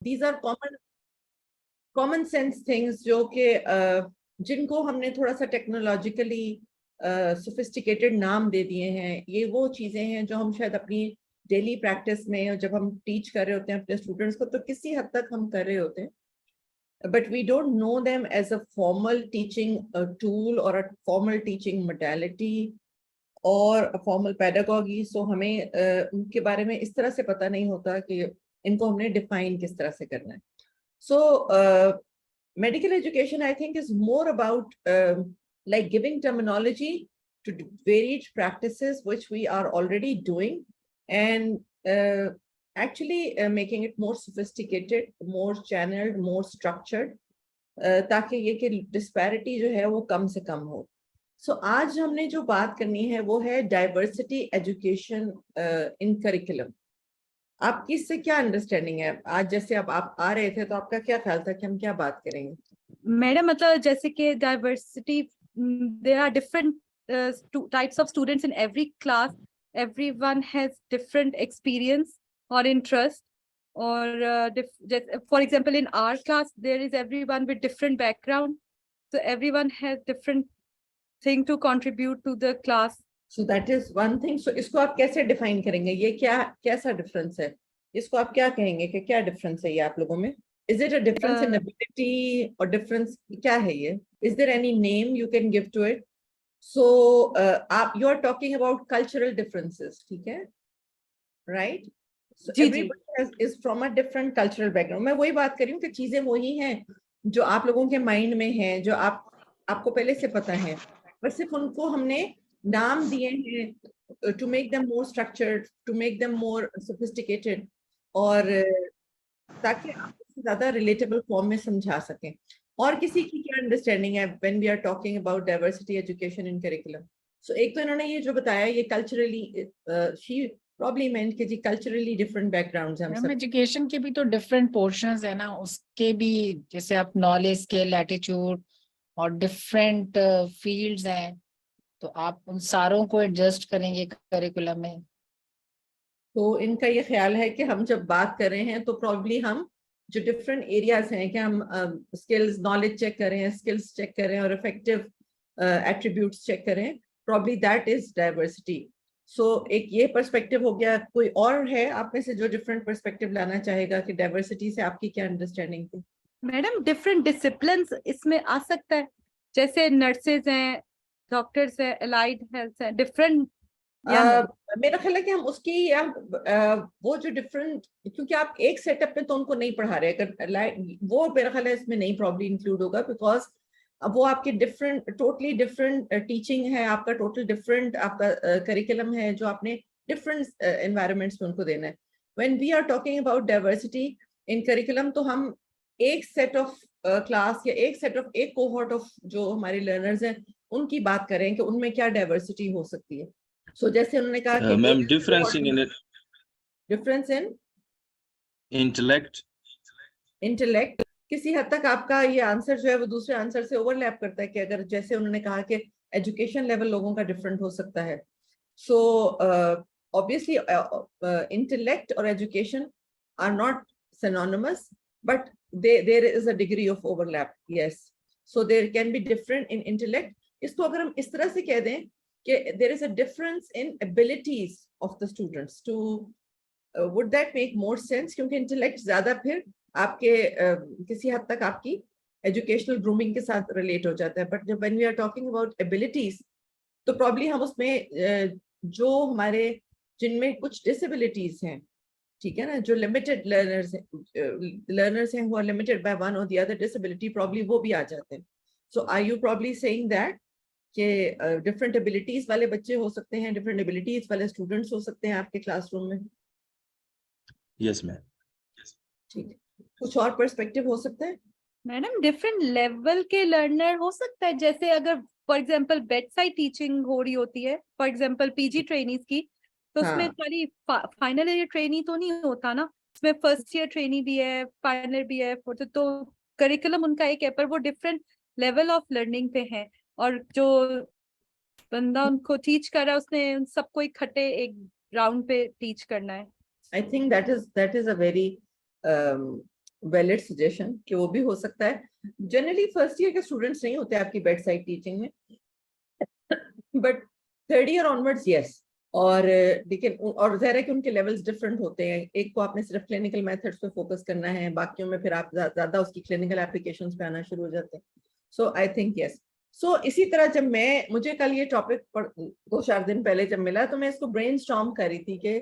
these are common sense things जो कि जिनको हमने थोड़ा सा टेक्नोलॉजिकली सोफिस्टिकेटेड नाम दे दिए हैं। ये वो चीजें हैं जो हम शायद अपनी डेली प्रैक्टिस में, और जब हम टीच कर रहे होते हैं अपने स्टूडेंट्स को, तो किसी हद तक हम कर रहे होते हैं, but we don't know them as a formal teaching tool or a formal teaching modality or a formal pedagogy. So हमें उनके बारे में इस तरह से पता नहीं होता कि इनको हमने define किस तरह से करना है. So medical education, I think, is more about like giving terminology to varied practices which we are already doing, and actually making it more sophisticated, more channeled, more structured, ताकि ये कि disparity जो है वो कम से कम हो. So आज हमने जो बात करनी है वो है diversity education in curriculum. आपकी इससे क्या अंडरस्टैंडिंग है? आज जैसे अब आप आ रहे थे तो आपका क्या ख्याल था कि हम क्या बात करेंगे? मैडम मतलब जैसे कि diversity, there are different types of students in every class, everyone has different experience और इंटरेस्ट, और for example in our class there is everyone with different background, so everyone has different thing to contribute to the class. So that is one thing. So इसको आप कैसे define करेंगे? ये क्या कैसा difference है? इसको आप क्या कहेंगे कि क्या डिफरेंस है ये आप लोगों में? Is it a difference in ability or difference? क्या है ये? Is there any name you can give to it? So you are talking about cultural differences, ठीक है? Right? So everybody is from a different cultural background. मैं वही बात कर रही हूँ कि चीजें वही हैं जो आप लोगों के माइंड में हैं, जो आपको पहले से पता है, पर सिर्फ उनको हमने नाम दिए हैं to make them more structured, to make them more sophisticated, और ताकि आप ज्यादा रिलेटेबल फॉर्म में समझा सकें. और किसी की क्या अंडरस्टैंडिंग है when we are talking about diversity education in curriculum? So एक तो इन्होंने ये जो बताया ये culturally, she probably meant कि जी culturally different backgrounds हैं हम सब. एजुकेशन के भी तो डिफरेंट पोर्शंस है ना, उसके भी जैसे आप नॉलेज के लैटिट्यूड और डिफरेंट फील्ड्स हैं, तो आप उन सारों को एडजस्ट करेंगे करिकुलम में. तो इनका ये ख्याल है कि हम जब बात कर रहे हैं तो प्रॉब्ली हम जो डिफरेंट एरियाज हैं कि हम स्किल्स, नॉलेज चेक करें, स्किल्स चेक करें और इफेक्टिव एट्रीब्यूट्स चेक करें, प्रॉब्ली दैट इज डाइवर्सिटी. सो एक ये पर्सपेक्टिव हो गया. कोई और है आप में से जो डिफरेंट पर्सपेक्टिव लाना चाहेगा कि डाइवर्सिटी से आपकी क्या अंडरस्टैंडिंग थी? मैडम डिफरेंट डिसिप्लिन्स इसमें आ सकता है, जैसे नर्सेज हैं, डॉक्टर्स हैं, अलाइड हेल्थ हैं, डिफरेंट. मेरा ख्याल है कि हम उसकी वो जो डिफरेंट, क्योंकि आप एक सेटअप में तो उनको नहीं पढ़ा रहे, अगर वो मेरा ख्याल है इसमें नहीं प्रॉब्लम इंक्लूड होगा, बिकॉज वो आपके डिफरेंट, टोटली डिफरेंट टीचिंग है, आपका टोटल डिफरेंट आपका करिकुलम है जो आपने डिफरेंट एनवायरनमेंट्स में उनको देना है. When we are talking about diversity in curriculum, तो हम एक सेट ऑफ क्लास या एक सेट ऑफ एक कोहॉर्ट ऑफ जो हमारे लर्नर्स हैं उनकी बात करें कि उनमें क्या डाइवर्सिटी हो सकती है. So जैसे उन्होंने कहा कि मैम डिफरेंस इन इंटेलेक्ट किसी हद तक आपका ये आंसर जो है वो दूसरे आंसर से ओवरलैप करता है कि अगर जैसे उन्होंने कहा कि एजुकेशन लेवल लोगों का डिफरेंट हो सकता है. सो ऑब्वियसली इंटेलेक्ट और education are not synonymous, but there is a degree of overlap. Yes, so there can be different in intellect. इसको अगर हम इस तरह से कह दें कि there is a difference in abilities of the students to would that make more sense? क्योंकि intellect ज्यादा फिर आपके किसी हद तक आपकी educational grooming के साथ relate हो जाता है. But जब when we are talking about abilities, तो probably हम उसमें जो हमारे जिनमें कुछ disabilities हैं, ठीक है ना, जो limited learners हैं who are limited by one or the other disability, probably वो भी आ जाते हैं. So are you probably saying that कि डिफरेंट एबिलिटीज वाले बच्चे हो सकते हैं, डिफरेंट एबिलिटीज वाले स्टूडेंट्स हो सकते हैं आपके क्लासरूम में? Yes ma'am. ठीक है, कुछ और पर्सपेक्टिव हो सकता है? मैडम डिफरेंट लेवल के लर्नर हो सकता है, जैसे अगर for example bed side teaching हो रही होती है, फॉर एग्जांपल पीजी ट्रेनीज की, तो उसमें खाली फाइनल ईयर ट्रेनी तो नहीं होता ना, उसमें फर्स्ट ईयर ट्रेनी भी है, फाइनल भी है, तो करिकुलम उनका एक है, पर वो डिफरेंट लेवल ऑफ लर्निंग पे है, और जो बंदा उनको टीच कर रहा है उसने उन सबको इकट्ठे एक राउंड पे टीच करना है. I think that is a very valid suggestion कि वो भी हो सकता है। जनरली फर्स्ट ईयर के स्टूडेंट्स नहीं होते आपकी बेड साइड टीचिंग में, but third year onwards yes. और लेकिन और ज़ाहिर है कि उनके लेवल्स डिफरेंट होते हैं। एक को आपने सिर्फ क्लिनिकल मेथड्स पे फोकस करना है, बाकियों में फिर आप ज्यादा उसकी क्लिनिकल एप्लीकेशंस पे आना शुरू हो जाते हैं। सो आई थिंक यस। सो इसी तरह जब मुझे कल ये टॉपिक 2-4 दिन पहले जब मिला तो मैं इसको ब्रेनस्टॉर्म कर रही थी कि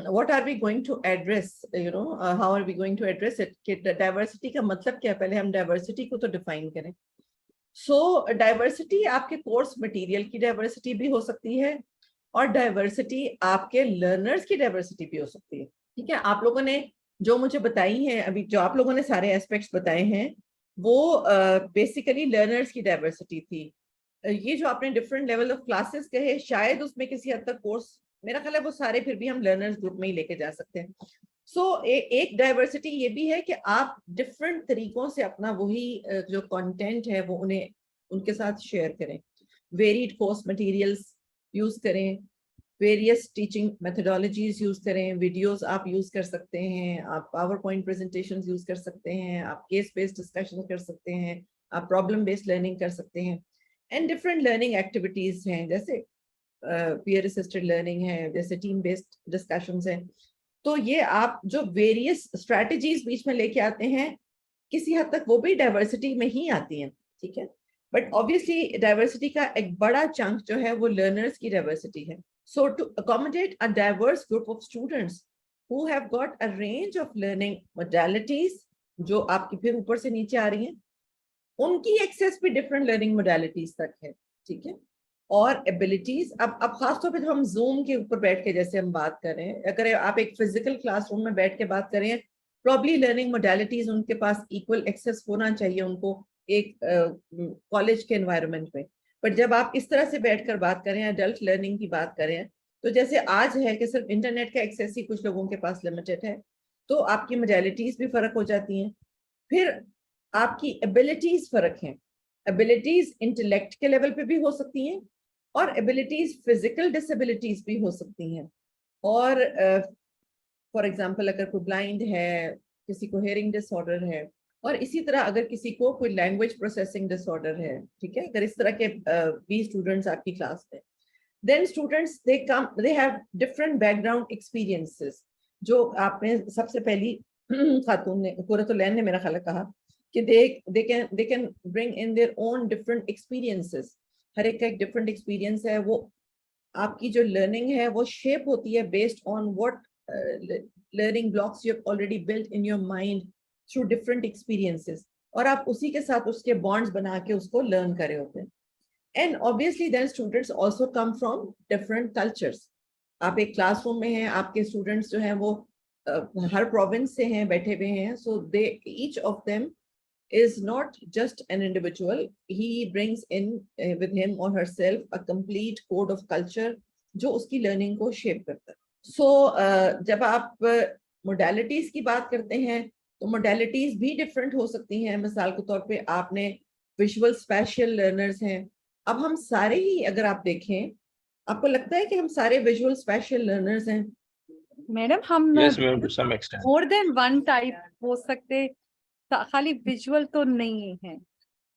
what are we going to address, you know, how are we going to address it, कि डाइवर्सिटी का मतलब क्या है, पहले हम डाइवर्सिटी को तो डिफाइन करें। सो डाइवर्सिटी आपके कोर्स मटेरियल की डाइवर्सिटी भी हो सकती है और डाइवर्सिटी आपके लर्नर्स की डाइवर्सिटी भी हो सकती है। ठीक है, आप लोगों ने जो मुझे बताई हैं अभी, जो आप लोगों ने सारे एस्पेक्ट्स बताए हैं वो बेसिकली लर्नर्स की डाइवर्सिटी थी। ये जो आपने डिफरेंट लेवल ऑफ क्लासेस कहे, शायद उसमें किसी हद तक कोर्स, मेरा ख्याल है वो सारे फिर भी हम लर्नर्स ग्रुप में ही लेके जा सकते हैं। सो एक डाइवर्सिटी ये भी है कि आप डिफरेंट तरीकों से अपना वही जो कंटेंट है वो उनके साथ शेयर करें। वेरिड कोर्स मटेरियल्स यूज करें, वेरियस टीचिंग मेथडोलॉजीज यूज करें, वीडियोस आप यूज कर सकते हैं, आप पावर पॉइंट प्रेजेंटेशंस यूज कर सकते हैं, आप केस बेस्ड डिस्कशन कर सकते हैं, आप प्रॉब्लम बेस्ड लर्निंग कर सकते हैं। एंड डिफरेंट लर्निंग एक्टिविटीज हैं, जैसे पीयर असिस्टेड लर्निंग है, जैसे टीम बेस्ड डिस्कशंस हैं। तो ये आप जो वेरियस स्ट्रेटजीज बीच में लेके आते हैं, किसी हद तक वो भी डाइवर्सिटी में ही आती हैं। ठीक है, बट ऑब्वियसली डाइवर्सिटी का एक बड़ा चंक जो है वो लर्नर्स की डाइवर्सिटी है। So to accommodate a diverse group of students who have got a range of learning modalities, जो आपकी फिर ऊपर से नीचे आ रही हैं, उनकी एक्सेस भी डिफरेंट लर्निंग मोडालिटीज तक है। ठीक है, और एबिलिटीज, अब खासतौर पे जब हम जूम के ऊपर बैठ के जैसे हम बात कर रहे हैं, अगर आप एक फिजिकल क्लासरूम में बैठ के बात करें, प्रॉब्ली लर्निंग मोडालिटीज उनके पास इक्वल एक्सेस होना चाहिए उनको एक कॉलेज के एनवायरनमेंट में। बट जब आप इस तरह से बैठकर बात करें, अडल्ट लर्निंग की बात करें, तो जैसे आज है कि सिर्फ इंटरनेट का एक्सेस ही कुछ लोगों के पास लिमिटेड है, तो आपकी मोडालिटीज भी फर्क हो जाती हैं। फिर आपकी एबिलिटीज फर्क हैं। एबिलिटीज इंटेलेक्ट के लेवल पे भी हो सकती हैं और एबिलिटीज फिजिकल डिसेबिलिटीज भी हो सकती हैं। और फॉर एग्जांपल अगर कोई ब्लाइंड है, किसी को हेयरिंग डिसऑर्डर है, और इसी तरह अगर किसी को कोई लैंग्वेज प्रोसेसिंग डिसऑर्डर है, ठीक है, अगर इस तरह के 20 स्टूडेंट्स आपकी क्लास में, then students they have different background experiences. जो आपने सबसे पहली खातून ने, कुरतुलैन ने मेरा ख्याल कहा कि they can bring in their own different experiences। हर एक का एक डिफरेंट एक्सपीरियंस है। वो आपकी जो लर्निंग है वो शेप होती है based on what learning blocks you have already built in your mind through different experiences, और आप उसी के साथ उसके बॉन्ड्स बना के उसको लर्न करे होते हैं। And obviously then students also come from different cultures. आप एक क्लासरूम में हैं, आपके स्टूडेंट्स जो हैं वो हर प्रोविंस से हैं, बैठे हुए हैं। So they each of them is not just an individual, he brings in with him or herself a complete code of culture जो उसकी learning को shape करता है। So जब आप modalities की बात करते हैं तो modalities भी different हो सकती हैं। मिसाल के तौर पे आपने visual spatial learners हैं। अब हम सारे ही अगर आप देखें, आपको लगता है कि हम सारे visual spatial learners हैं? मैडम हम Yes, ma'am, to some extent. more than one type हो सकते, खाली विजुअल तो नहीं है।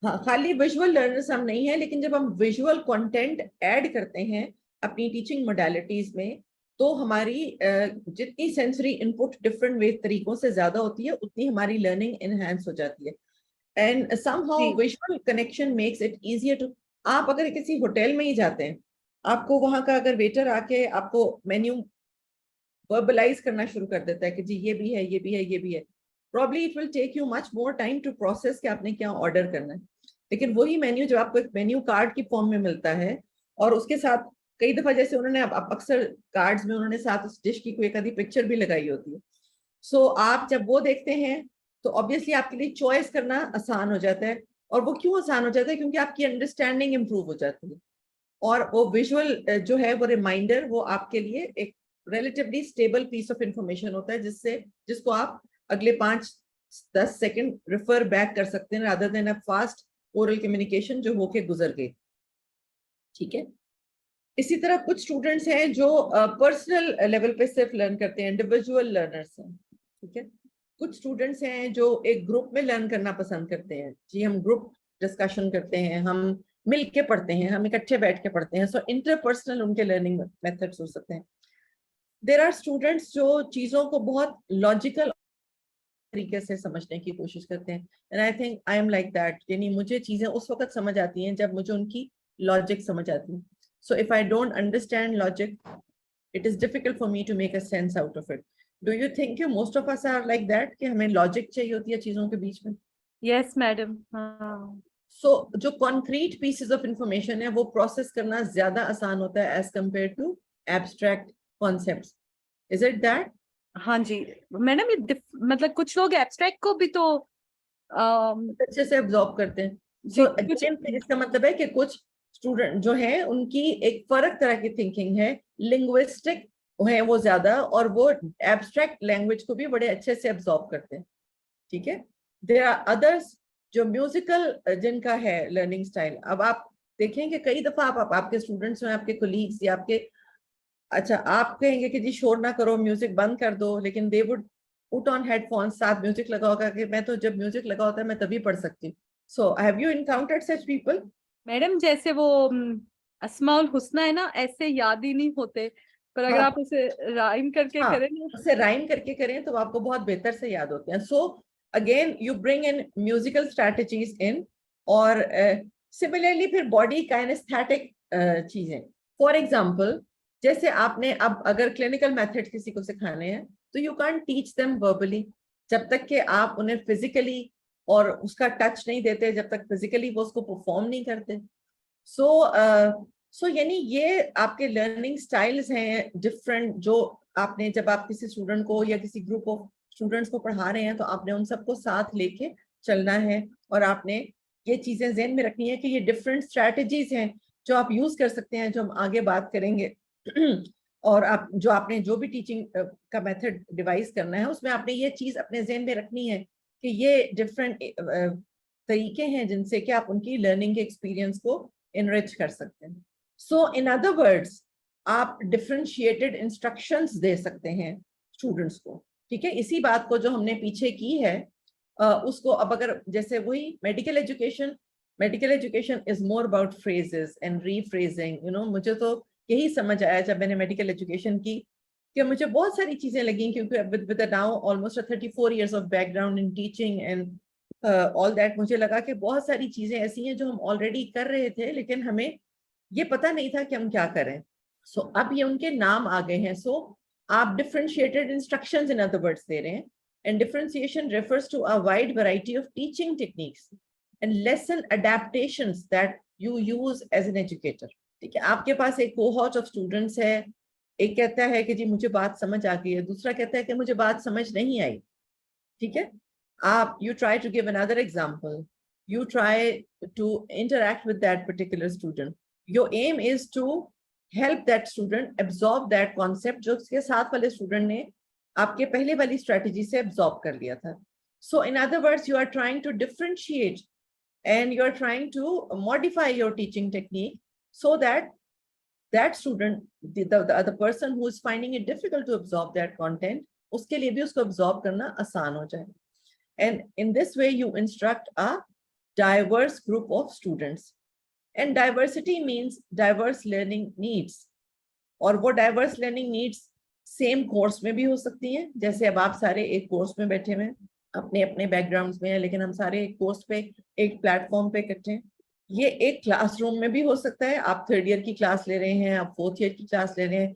हाँ, खाली विजुअल लर्नर्स हम नहीं है, लेकिन जब हम विजुअल कंटेंट ऐड करते हैं अपनी टीचिंग मोडालिटीज में, तो हमारी जितनी सेंसरी इनपुट डिफरेंट वे तरीकों से ज्यादा होती है, उतनी हमारी लर्निंग एनहांस हो जाती है। And somehow visual connection makes it easier to, आप अगर किसी होटल में ही जाते हैं, आपको वहां का अगर वेटर आके आपको मेन्यू वर्बलाइज करना शुरू कर देता है कि जी ये भी है, ये भी है, ये भी है, probably it will take you much more time to process कि आपने क्या ऑर्डर करना है। लेकिन वही मेन्यू जब आपको एक मेन्यू कार्ड की फॉर्म में मिलता है, और उसके साथ कई दफा जैसे उन्होंने अक्सर कार्ड्स में उन्होंने साथ उस डिश की कोई एक आधी पिक्चर भी लगाई होती है। सो आप जब वो देखते हैं तो ऑब्वियसली आपके लिए चॉइस करना आसान हो जाता है। और वो क्यों आसान हो जाता है? क्योंकि आपकी अंडरस्टैंडिंग इंप्रूव हो जाती है, और वो विजुअल जो है वो रिमाइंडर, वो आपके लिए एक relatively stable piece of information होता है, जिसको आप अगले 5-10 सेकंड रिफर बैक कर सकते हैं, rather than a fast oral communication जो होके गुजर गई। ठीक है, इसी तरह कुछ स्टूडेंट्स हैं जो पर्सनल लेवल पे सिर्फ लर्न करते हैं, इंडिविजुअल लर्नर्स हैं। ठीक है, कुछ स्टूडेंट्स हैं जो एक ग्रुप में लर्न करना पसंद करते हैं, जी हम ग्रुप डिस्कशन करते हैं, हम मिल के पढ़ते हैं, हम इकट्ठे बैठ के पढ़ते हैं, सो इंटरपर्सनल उनके लर्निंग मेथड्स हो सकते हैं। देयर आर स्टूडेंट्स जो चीजों को बहुत लॉजिकल तरीके से समझने की कोशिश करते हैं, and I think I am like that, यानी मुझे चीजें उस वक्त समझ आती हैं जब मुझे उनकी लॉजिक समझ आती है। So if I don't understand logic, it is difficult for me to make a sense out of it. Do you think you most of us are like that कि हमें logic चाहिए होती है चीजों के बीच में? Yes, madam. हाँ. So जो concrete pieces of information है वो process करना ज्यादा आसान होता है as compared to abstract concepts. Is it that? हाँ जी मैडम, ये मतलब कुछ लोग एब्स्ट्रैक्ट को भी तो अच्छे से absorb करते हैं. So again इसका मतलब है कि कुछ स्टूडेंट जो है उनकी एक फर्क तरह की थिंकिंग है, लिंग्विस्टिक है वो ज्यादा, और वो एब्स्ट्रैक्ट लैंग्वेज को भी बड़े अच्छे से एब्जॉर्ब करते हैं, ठीक है। देयर आर अदर्स जो म्यूजिकल जिनका है लर्निंग स्टाइल। अब आप देखेंगे कई दफा आप आपके स्टूडेंट्स में, आपके कोलीग्स या आपके, अच्छा आप कहेंगे कि जी शोर ना करो, म्यूजिक बंद कर दो, लेकिन they would put on headphones, साथ म्यूजिक लगा होगा कि मैं तो जब म्यूजिक लगा होता है मैं तभी पढ़ सकती हूँ। सो have you encountered such people? Madam जैसे वो अस्माउल हुस्ना है ना, ऐसे याद ही नहीं होते, पर अगर आप उसे राइम करके करें ना, उसे राइम करके करें तो आपको बहुत बेहतर से याद होते हैं। So again you bring in musical strategies इन, और सिमिलरली फिर बॉडी काइनेस्थेटिक चीजें। फॉर एग्जांपल जैसे आपने अब अगर क्लिनिकल मेथड किसी को सिखाने हैं तो you can't teach them verbally जब तक कि आप उन्हें फिजिकली और उसका टच नहीं देते, जब तक फिजिकली वो उसको परफॉर्म नहीं करते। सो यानी ये आपके लर्निंग स्टाइल्स हैं डिफरेंट, जो आपने जब आप किसी स्टूडेंट को या किसी ग्रुप ऑफ स्टूडेंट्स को पढ़ा रहे हैं तो आपने उन सबको साथ लेके चलना है, और आपने ये चीजें ज़हन में रखनी है कि ये डिफरेंट स्ट्रैटेजीज हैं जो आप यूज कर सकते हैं, जो हम आगे बात करेंगे। और आप जो आपने जो भी टीचिंग का मेथड डिवाइस करना है उसमें आपने ये चीज अपने ज़हन में रखनी है कि ये डिफरेंट तरीके हैं जिनसे कि आप उनकी लर्निंग के एक्सपीरियंस को इनरिच कर सकते हैं। सो इन अदर वर्ड्स आप डिफरेंशिएटेड इंस्ट्रक्शंस दे सकते हैं स्टूडेंट्स को, ठीक है। इसी बात को जो हमने पीछे की है उसको अब अगर जैसे वही medical education is more about phrases and rephrasing, you know. मुझे तो यही समझ आया जब मैंने मेडिकल एजुकेशन की कि मुझे बहुत सारी चीजें लगी, क्योंकि with now almost 34 years of background in teaching and all that, मुझे लगा कि बहुत सारी चीजें ऐसी हैं जो हम ऑलरेडी कर रहे थे लेकिन हमें ये पता नहीं था कि हम क्या करें। सो अब ये उनके नाम आ गए हैं। सो आप differentiated instructions in other words दे रहे हैं, and differentiation refers to a wide variety of teaching techniques and lesson adaptations that you use as an educator, ठीक है। आपके पास एक कोहॉर्ट ऑफ स्टूडेंट्स है, एक कहता है कि जी मुझे बात समझ आ गई है, दूसरा कहता है कि मुझे बात समझ नहीं आई, ठीक है। आप you try to give another example, you try to interact with that particular student, your aim is to help that student absorb that concept जो उसके साथ वाले स्टूडेंट ने आपके पहले वाली स्ट्रेटजी से absorb कर लिया था। So in other words, you are trying to differentiate and you are trying to modify your teaching technique so that that student, the person who is finding it difficult to absorb that content, उसके लिए भी उसको absorb करना आसान हो जाए। And in this way you instruct a diverse group of students, and diversity means diverse learning needs, और वो diverse learning needs same course में भी हो सकती हैं। जैसे अब आप सारे एक कोर्स में बैठे हुए हैं, अपने अपने बैकग्राउंड्स में हैं, लेकिन हम सारे एक कोर्स पे एक प्लेटफॉर्म पे इकट्ठे हैं। ये एक क्लासरूम में भी हो सकता है, आप 3rd ईयर की क्लास ले रहे हैं, आप 4th ईयर की क्लास ले रहे हैं,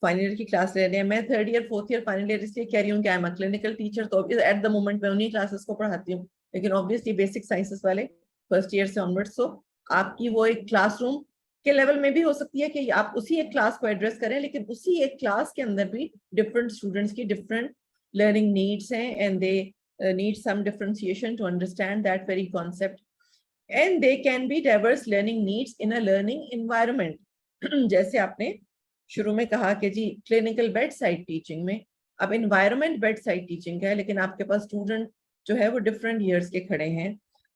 फाइनल ईयर की क्लास ले रहे हैं। मैं 3rd year 4th year final year इसलिए कह रही हूँ कि I am a clinical teacher, तो एट द मोमेंट मैं उन्हीं क्लासेस को पढ़ाती हूँ, लेकिन ऑब्वियसली बेसिक साइंसेस वाले 1st ईयर से ऑनवर्ड्स। तो आपकी वो एक क्लासरूम के लेवल में भी हो सकती है कि आप उसी एक क्लास को एड्रेस करें, लेकिन उसी एक क्लास के अंदर भी डिफरेंट स्टूडेंट्स की डिफरेंट लर्निंग नीड्स हैं, and they need some differentiation to understand that very concept, and they can be diverse learning needs in a learning environment। जैसे आपने शुरू में कहा कि जी क्लिनिकल बेड साइड टीचिंग में अब एनवायरनमेंट बेड साइड टीचिंग है, लेकिन आपके पास स्टूडेंट जो है वो डिफरेंट ईयर्स के खड़े हैं,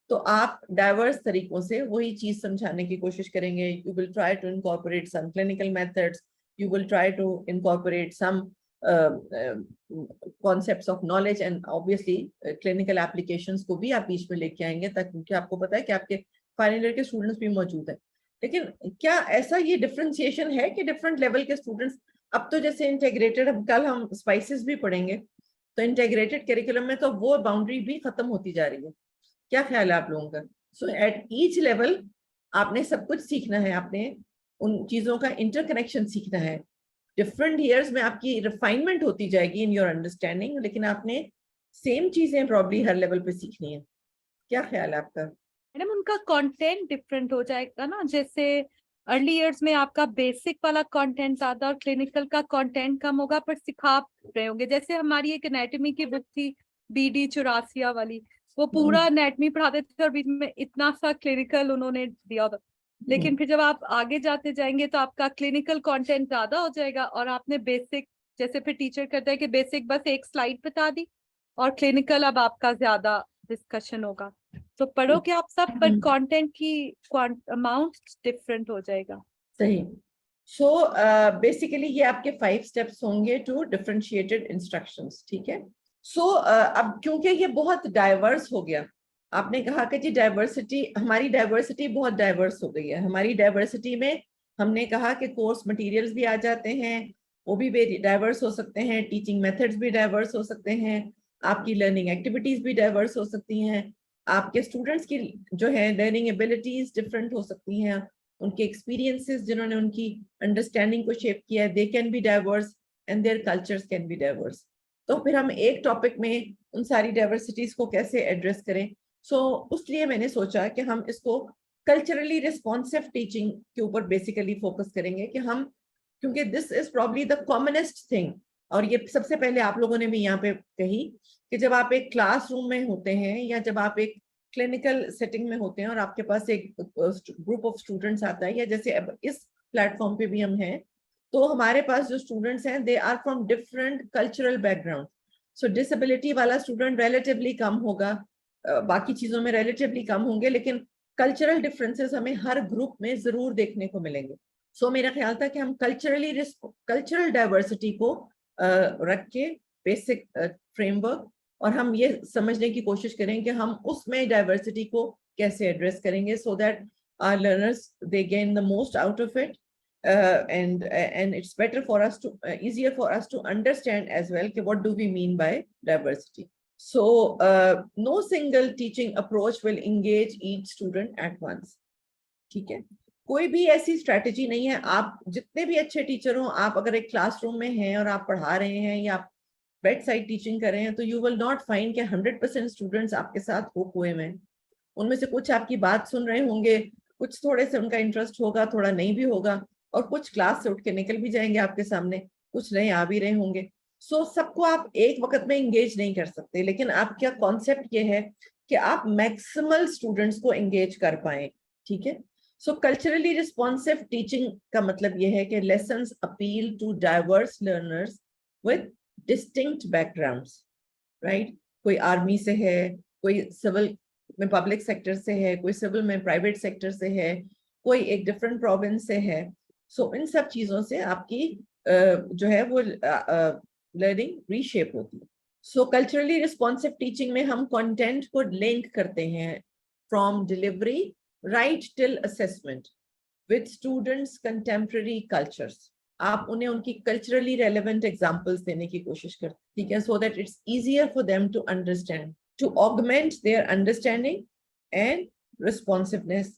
तो आप डाइवर्स तरीकों से वही चीज समझाने की कोशिश करेंगे। You will try to incorporate some clinical methods, you will try to incorporate some concepts of knowledge and obviously clinical applications को भी आप बीच में लेके आएंगे, ताकि क्योंकि आपको पता है कि आपके फाइनल ईयर के स्टूडेंट्स भी मौजूद है। लेकिन क्या ऐसा ये डिफरेंशिएशन है कि डिफरेंट लेवल के स्टूडेंट्स, अब तो जैसे इंटीग्रेटेड, कल हम स्पाइसेस भी पढ़ेंगे, तो इंटीग्रेटेड करिकुलम में तो वो बाउंड्री भी खत्म होती जा रही है। क्या ख्याल है आप लोगों का? सो एट ईच लेवल आपने सब कुछ सीखना है, आपने उन चीजों का इंटरकनेक्शन सीखना है। डिफरेंट ईयर्स में आपकी रिफाइनमेंट होती जाएगी इन योर अंडरस्टैंडिंग, लेकिन आपने सेम चीजें प्रॉब्ली हर लेवल पे सीखनी है। क्या ख्याल है आपका? मैडम उनका कंटेंट डिफरेंट हो जाएगा ना, जैसे अर्ली इयर्स में आपका बेसिक वाला कंटेंट ज्यादा और क्लिनिकल का कंटेंट कम होगा, पर सिखा रहे होंगे। जैसे हमारी एक एनाटॉमी की बुक थी BD 84 वाली, वो पूरा एनाटॉमी पढ़ाते थे और बीच में इतना सा क्लिनिकल उन्होंने दिया होता। लेकिन फिर जब आप आगे जाते जाएंगे तो आपका क्लिनिकल कंटेंट ज्यादा हो जाएगा, और आपने बेसिक, जैसे फिर टीचर कहता है कि बेसिक बस एक स्लाइड बता दी, और क्लिनिकल अब आपका ज्यादा डिस्कशन होगा। तो पढ़ोगे आप सब, पर कंटेंट की अमाउंट डिफरेंट हो जाएगा। सही। सो बेसिकली ये आपके 5 स्टेप्स होंगे टू डिफरेंशिएटेड इंस्ट्रक्शंस, ठीक है। सो अब क्योंकि ये बहुत डाइवर्स हो गया, आपने कहा कि जी डाइवर्सिटी, हमारी डाइवर्सिटी बहुत डाइवर्स हो गई है। हमारी डाइवर्सिटी में हमने कहा कि कोर्स मटेरियल्स भी आ जाते हैं, वो भी डाइवर्स हो सकते हैं, टीचिंग मेथड्स भी डाइवर्स हो सकते हैं, आपकी लर्निंग एक्टिविटीज भी डाइवर्स हो सकती हैं, आपके स्टूडेंट्स की जो है लर्निंग एबिलिटीज डिफरेंट हो सकती हैं, उनके एक्सपीरियंसेस जिन्होंने उनकी अंडरस्टैंडिंग को शेप किया है, they can be diverse and their cultures can be diverse. तो फिर हम एक टॉपिक में उन सारी डाइवर्सिटीज को कैसे एड्रेस करें? उसलिए मैंने सोचा कि हम इसको कल्चरली रिस्पॉन्सिव टीचिंग के ऊपर बेसिकली फोकस करेंगे, कि हम, क्योंकि this is probably the commonest thing, और ये सबसे पहले आप लोगों ने भी यहाँ पे कही कि जब आप एक क्लासरूम में होते हैं या जब आप एक क्लिनिकल सेटिंग में होते हैं और आपके पास एक ग्रुप ऑफ स्टूडेंट्स आता है, या जैसे अब इस प्लेटफॉर्म पे भी हम हैं, तो हमारे पास जो स्टूडेंट्स हैं they are from different cultural background. So disability वाला स्टूडेंट रिलेटिवली कम होगा, बाकी चीजों में रिलेटिवली कम होंगे, लेकिन कल्चरल डिफरेंसेस हमें हर ग्रुप में जरूर देखने को मिलेंगे। मेरा ख्याल था कि हम कल्चरल डाइवर्सिटी को रख के बेसिक फ्रेमवर्क, और हम ये समझने की कोशिश करें कि हम उसमें डाइवर्सिटी को कैसे एड्रेस करेंगे, so that our learners they gain the most out of it, and it's better for us to easier for us to understand as well कि what do we mean by diversity. So no single teaching approach will engage each student at once. ठीक है, कोई भी ऐसी strategy नहीं है। आप जितने भी अच्छे टीचर हो, आप अगर एक क्लासरूम में हैं और आप पढ़ा रहे हैं या आप बेड साइड टीचिंग कर रहे हैं, तो यू विल नॉट फाइंड कि 100% स्टूडेंट्स आपके साथ हो पोए में। उनमें से कुछ आपकी बात सुन रहे होंगे, कुछ थोड़े से उनका इंटरेस्ट होगा, थोड़ा नहीं भी होगा, और कुछ क्लास से उठ के निकल भी जाएंगे आपके सामने, कुछ नए आ भी रहे होंगे। सबको आप एक वक्त में एंगेज नहीं कर सकते, लेकिन आपका कॉन्सेप्ट ये है कि आप मैक्सिमल स्टूडेंट्स को एंगेज कर पाए, ठीक है। कल्चरली रिस्पॉन्सिव टीचिंग का मतलब ये है कि lessons appeal to diverse learners with distinct backgrounds, right. कोई आर्मी से है, कोई सिविल में पब्लिक सेक्टर से है, कोई सिविल में प्राइवेट सेक्टर से है, कोई एक डिफरेंट प्रोविंस से है। इन सब चीजों से आपकी जो है वो लर्निंग रीशेप होती है। कल्चरली रिस्पॉन्सिव टीचिंग में हम कंटेंट को लिंक करते हैं from delivery right till assessment with students contemporary cultures. आप उन्हें उनकी कल्चरली रेलेवेंट एग्जांपल्स देने की कोशिश करते हैं, ठीक है, so that it's easier for them to understand, to augment their understanding and responsiveness.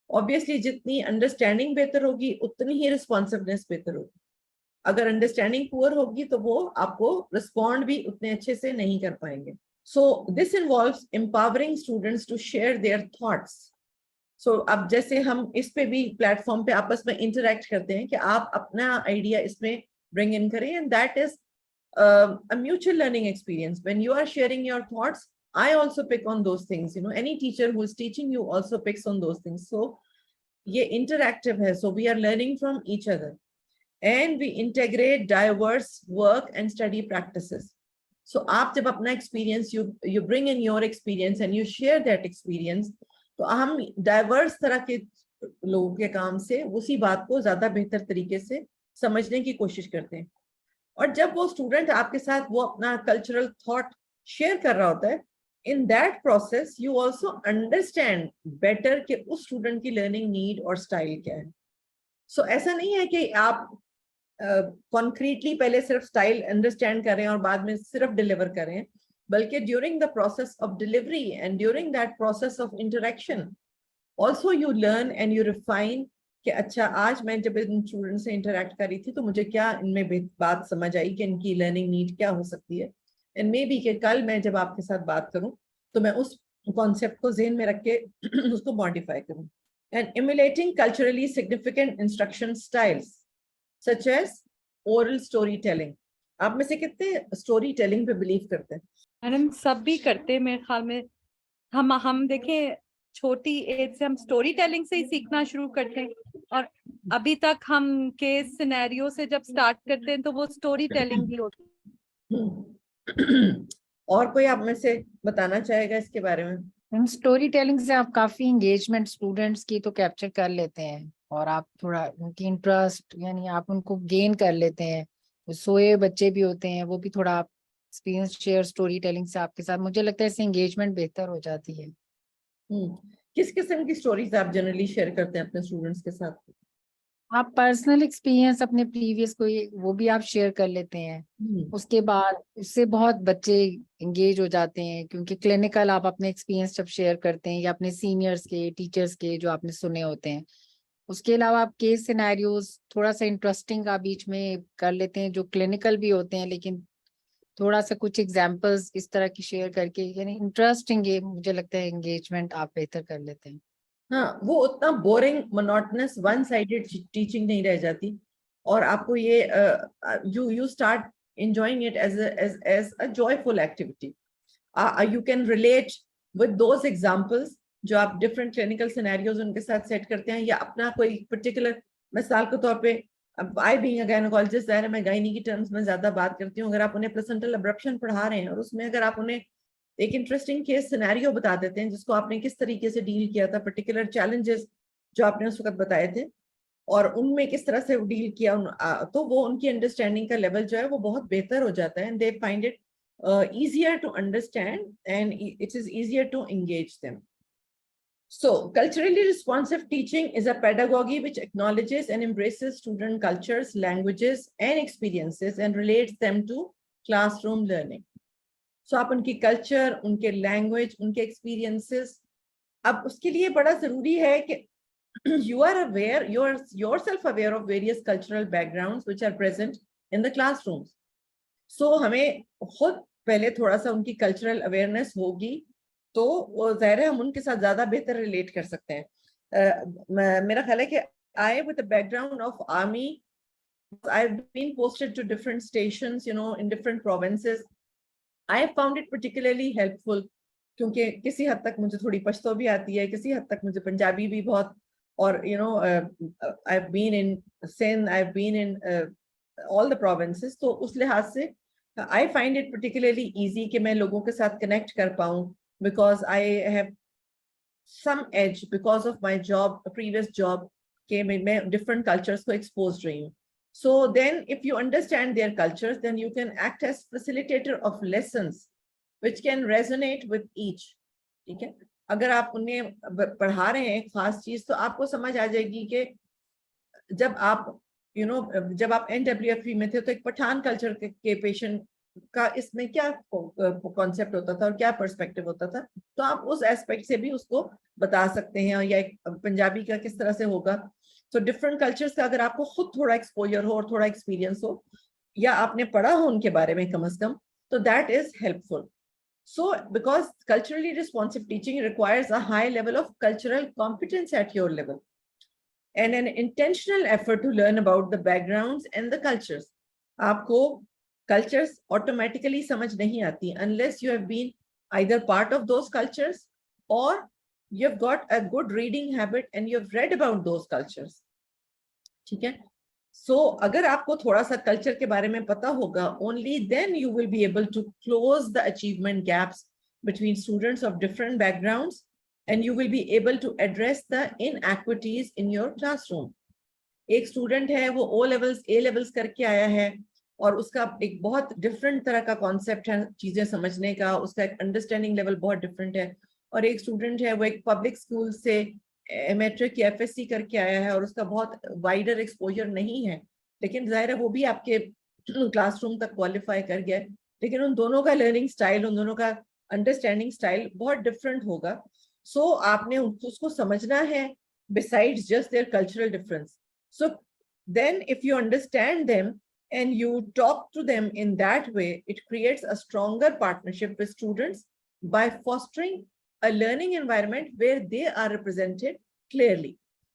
Obviously जितनी अंडरस्टैंडिंग बेहतर होगी उतनी ही रिस्पॉन्सिवनेस बेहतर होगी। अगर अंडरस्टैंडिंग पुअर होगी तो वो आपको रिस्पॉन्ड भी उतने अच्छे से नहीं कर पाएंगे। This involves empowering students to share their thoughts. अब जैसे हम इस पे भी प्लेटफॉर्म पे आपस में इंटरेक्ट करते हैं कि आप अपना आइडिया इसमें ब्रिंग इन करें, and that is a mutual learning experience. When you are sharing your thoughts, I also pick on those things. You know, any teacher who is teaching you also picks on those things. So, ये interactive है. So we are learning from each other, and we integrate diverse work and study practices. So आप जब अपना experience you bring in your experience and you share that experience, तो हम diverse तरह के लोगों के काम से उसी बात को ज्यादा बेहतर तरीके से समझने की कोशिश करते हैं। और जब वो स्टूडेंट आपके साथ वो अपना कल्चरल थॉट शेयर कर रहा होता है, in that process you also understand better कि उस स्टूडेंट की लर्निंग नीड और स्टाइल क्या है. सो ऐसा नहीं है कि आप कॉन्क्रीटली पहले सिर्फ स्टाइल अंडरस्टैंड करें और बाद में सिर्फ डिलीवर करें, बल्कि during the process of delivery and during that process of interaction also you learn and you refine कि अच्छा आज मैं जब इन स्टूडेंट से इंटरेक्ट कर रही थी तो मुझे क्या इनमें बात समझ आई कि इनकी लर्निंग नीड क्या हो सकती है, एंड मे बी कि कल मैं जब आपके साथ बात करूं तो मैं उस कॉन्सेप्ट को ज़हन में रख के उसको मॉडिफाई करूं. And emulating culturally significant instruction styles such as oral story telling. आप में से कितने स्टोरी टेलिंग पे बिलीव करते हैं? मैडम सब भी करते हैं मेरे ख्याल में. हम देखें छोटी एज से हम स्टोरी टेलिंग से ही सीखना शुरू करते हैं, और अभी तक हम केस सिनेरियो से जब स्टार्ट करते हैं तो वो स्टोरी टेलिंग ही होती है. और कोई आप में से बताना चाहेगा इसके बारे में? स्टोरी टेलिंग से आप काफी एंगेजमेंट स्टूडेंट्स की तो कैप्चर कर लेते हैं, और आप थोड़ा उनकी इंटरेस्ट यानी आप उनको गेन कर लेते हैं. सोए बच्चे भी होते हैं, वो भी थोड़ा एक्सपीरियंस शेयर स्टोरी टेलिंग से आपके साथ, मुझे लगता है इससे एंगेजमेंट बेहतर हो जाती है. किस किस्म की स्टोरीज आप जनरली शेयर करते हैं अपने स्टूडेंट्स के साथ? आप पर्सनल एक्सपीरियंस अपने प्रीवियस वो भी आप शेयर कर लेते हैं. उसके बाद उससे बहुत बच्चे एंगेज हो जाते हैं, क्योंकि क्लिनिकल आप अपने एक्सपीरियंस जब शेयर करते हैं या अपने सीनियर्स के टीचर्स के जो आपने सुने होते हैं. उसके अलावा आप केस सिनेरियोज थोड़ा सा इंटरेस्टिंग आप बीच में कर लेते हैं जो क्लिनिकल भी होते हैं, लेकिन थोड़ा सा कुछ एग्जांपल्स इस तरह की शेयर करके, यानी इंटरेस्टिंग मुझे लगता है एंगेजमेंट आप बेहतर कर लेते हैं. हाँ, वो उतना boring monotonous one sided teaching नहीं रह जाती, और आपको ये you start enjoying it as a joyful activity. You can relate with those examples जो आप different clinical scenarios उनके साथ सेट करते हैं, या अपना कोई particular, मिसाल के तौर पे I being a gynecologist, मैं गायनी की टर्म्स में ज्यादा बात करती हूँ. अगर आप उन्हें प्लेसेंटल अब्रप्शन पढ़ा रहे हैं और उसमें अगर आप उन्हें एक इंटरेस्टिंग केस सिनेरियो बता देते हैं जिसको आपने किस तरीके से डील किया था, पर्टिकुलर चैलेंजेस जो आपने उस वक्त बताए थे और उनमें किस तरह से डील किया, तो वो उनकी अंडरस्टैंडिंग का लेवल जो है वो बहुत बेहतर हो जाता है, and they find it easier to understand and it is easier to engage them. So culturally responsive teaching is a pedagogy which acknowledges and embraces student cultures, languages and experiences and relates them to classroom learning. So आप उनकी culture, उनके language, उनके experiences, अब उसके लिए बड़ा जरूरी है कि you are aware, you are yourself aware of various cultural backgrounds which are present in the classrooms. So हमें खुद पहले थोड़ा सा उनकी कल्चरल अवेयरनेस होगी तो वो ज़ाहिर है हम उनके साथ ज्यादा बेहतर रिलेट कर सकते हैं. मेरा ख्याल है कि I with a background of army, I've been posted to different stations, you know, in different provinces. I found it particularly helpful क्योंकि किसी हद तक मुझे थोड़ी पश्तो भी आती है, किसी हद तक मुझे पंजाबी भी बहुत, और you know I've been in Sindh, I've been in all the provinces, तो उस लिहाज से I find it particularly easy कि मैं लोगों के साथ connect कर पाऊँ, because I have some edge because of my job, previous job के मैं different cultures को exposed रही हूँ. So then if you understand their cultures, then you can act as facilitator of lessons which can resonate with each. ठीक है, अगर आप उन्हें पढ़ा रहे हैं खास चीज तो आपको समझ आ जाएगी कि जब आप जब आप NWFP में थे तो एक पठान कल्चर के पेशेंट का इसमें क्या कॉन्सेप्ट होता था और क्या पर्सपेक्टिव होता था, तो आप उस एस्पेक्ट से भी उसको बता सकते हैं, या एक पंजाबी का किस तरह से होगा. तो डिफरेंट कल्चर्स का अगर आपको खुद थोड़ा एक्सपोजर हो और थोड़ा एक्सपीरियंस हो या आपने पढ़ा हो उनके बारे में कम से कम, तो that is helpful. So because culturally responsive teaching requires a high level of cultural competence at your level and an intentional effort to learn about the backgrounds and the cultures. आपको cultures automatically समझ नहीं आती unless you have been either part of those cultures or you've got a good reading habit and you've read about those cultures. ठीक है, so अगर आपको थोड़ा सा कल्चर के बारे में पता होगा, only then you will be able to close the achievement gaps between students of different backgrounds and you will be able to address the inequities in your classroom. एक स्टूडेंट है वो A levels करके आया है और उसका एक बहुत डिफरेंट तरह का कॉन्सेप्ट है चीजें समझने का, उसका एक अंडरस्टैंडिंग लेवल बहुत डिफरेंट है। और एक स्टूडेंट है वो एक पब्लिक स्कूल से मैट्रिक या FSC करके आया है और उसका बहुत वाइडर एक्सपोजर नहीं है, लेकिन जाहिर है वो भी आपके क्लासरूम तक क्वालिफाई कर गया है, लेकिन उन दोनों का लर्निंग स्टाइल, उन दोनों का अंडरस्टैंडिंग स्टाइल बहुत डिफरेंट होगा। सो आपने उसको समझना है besides just their cultural difference. So then if you understand them and you talk to them in that way, it creates a stronger partnership with students by fostering a learning environment where they are represented clearly.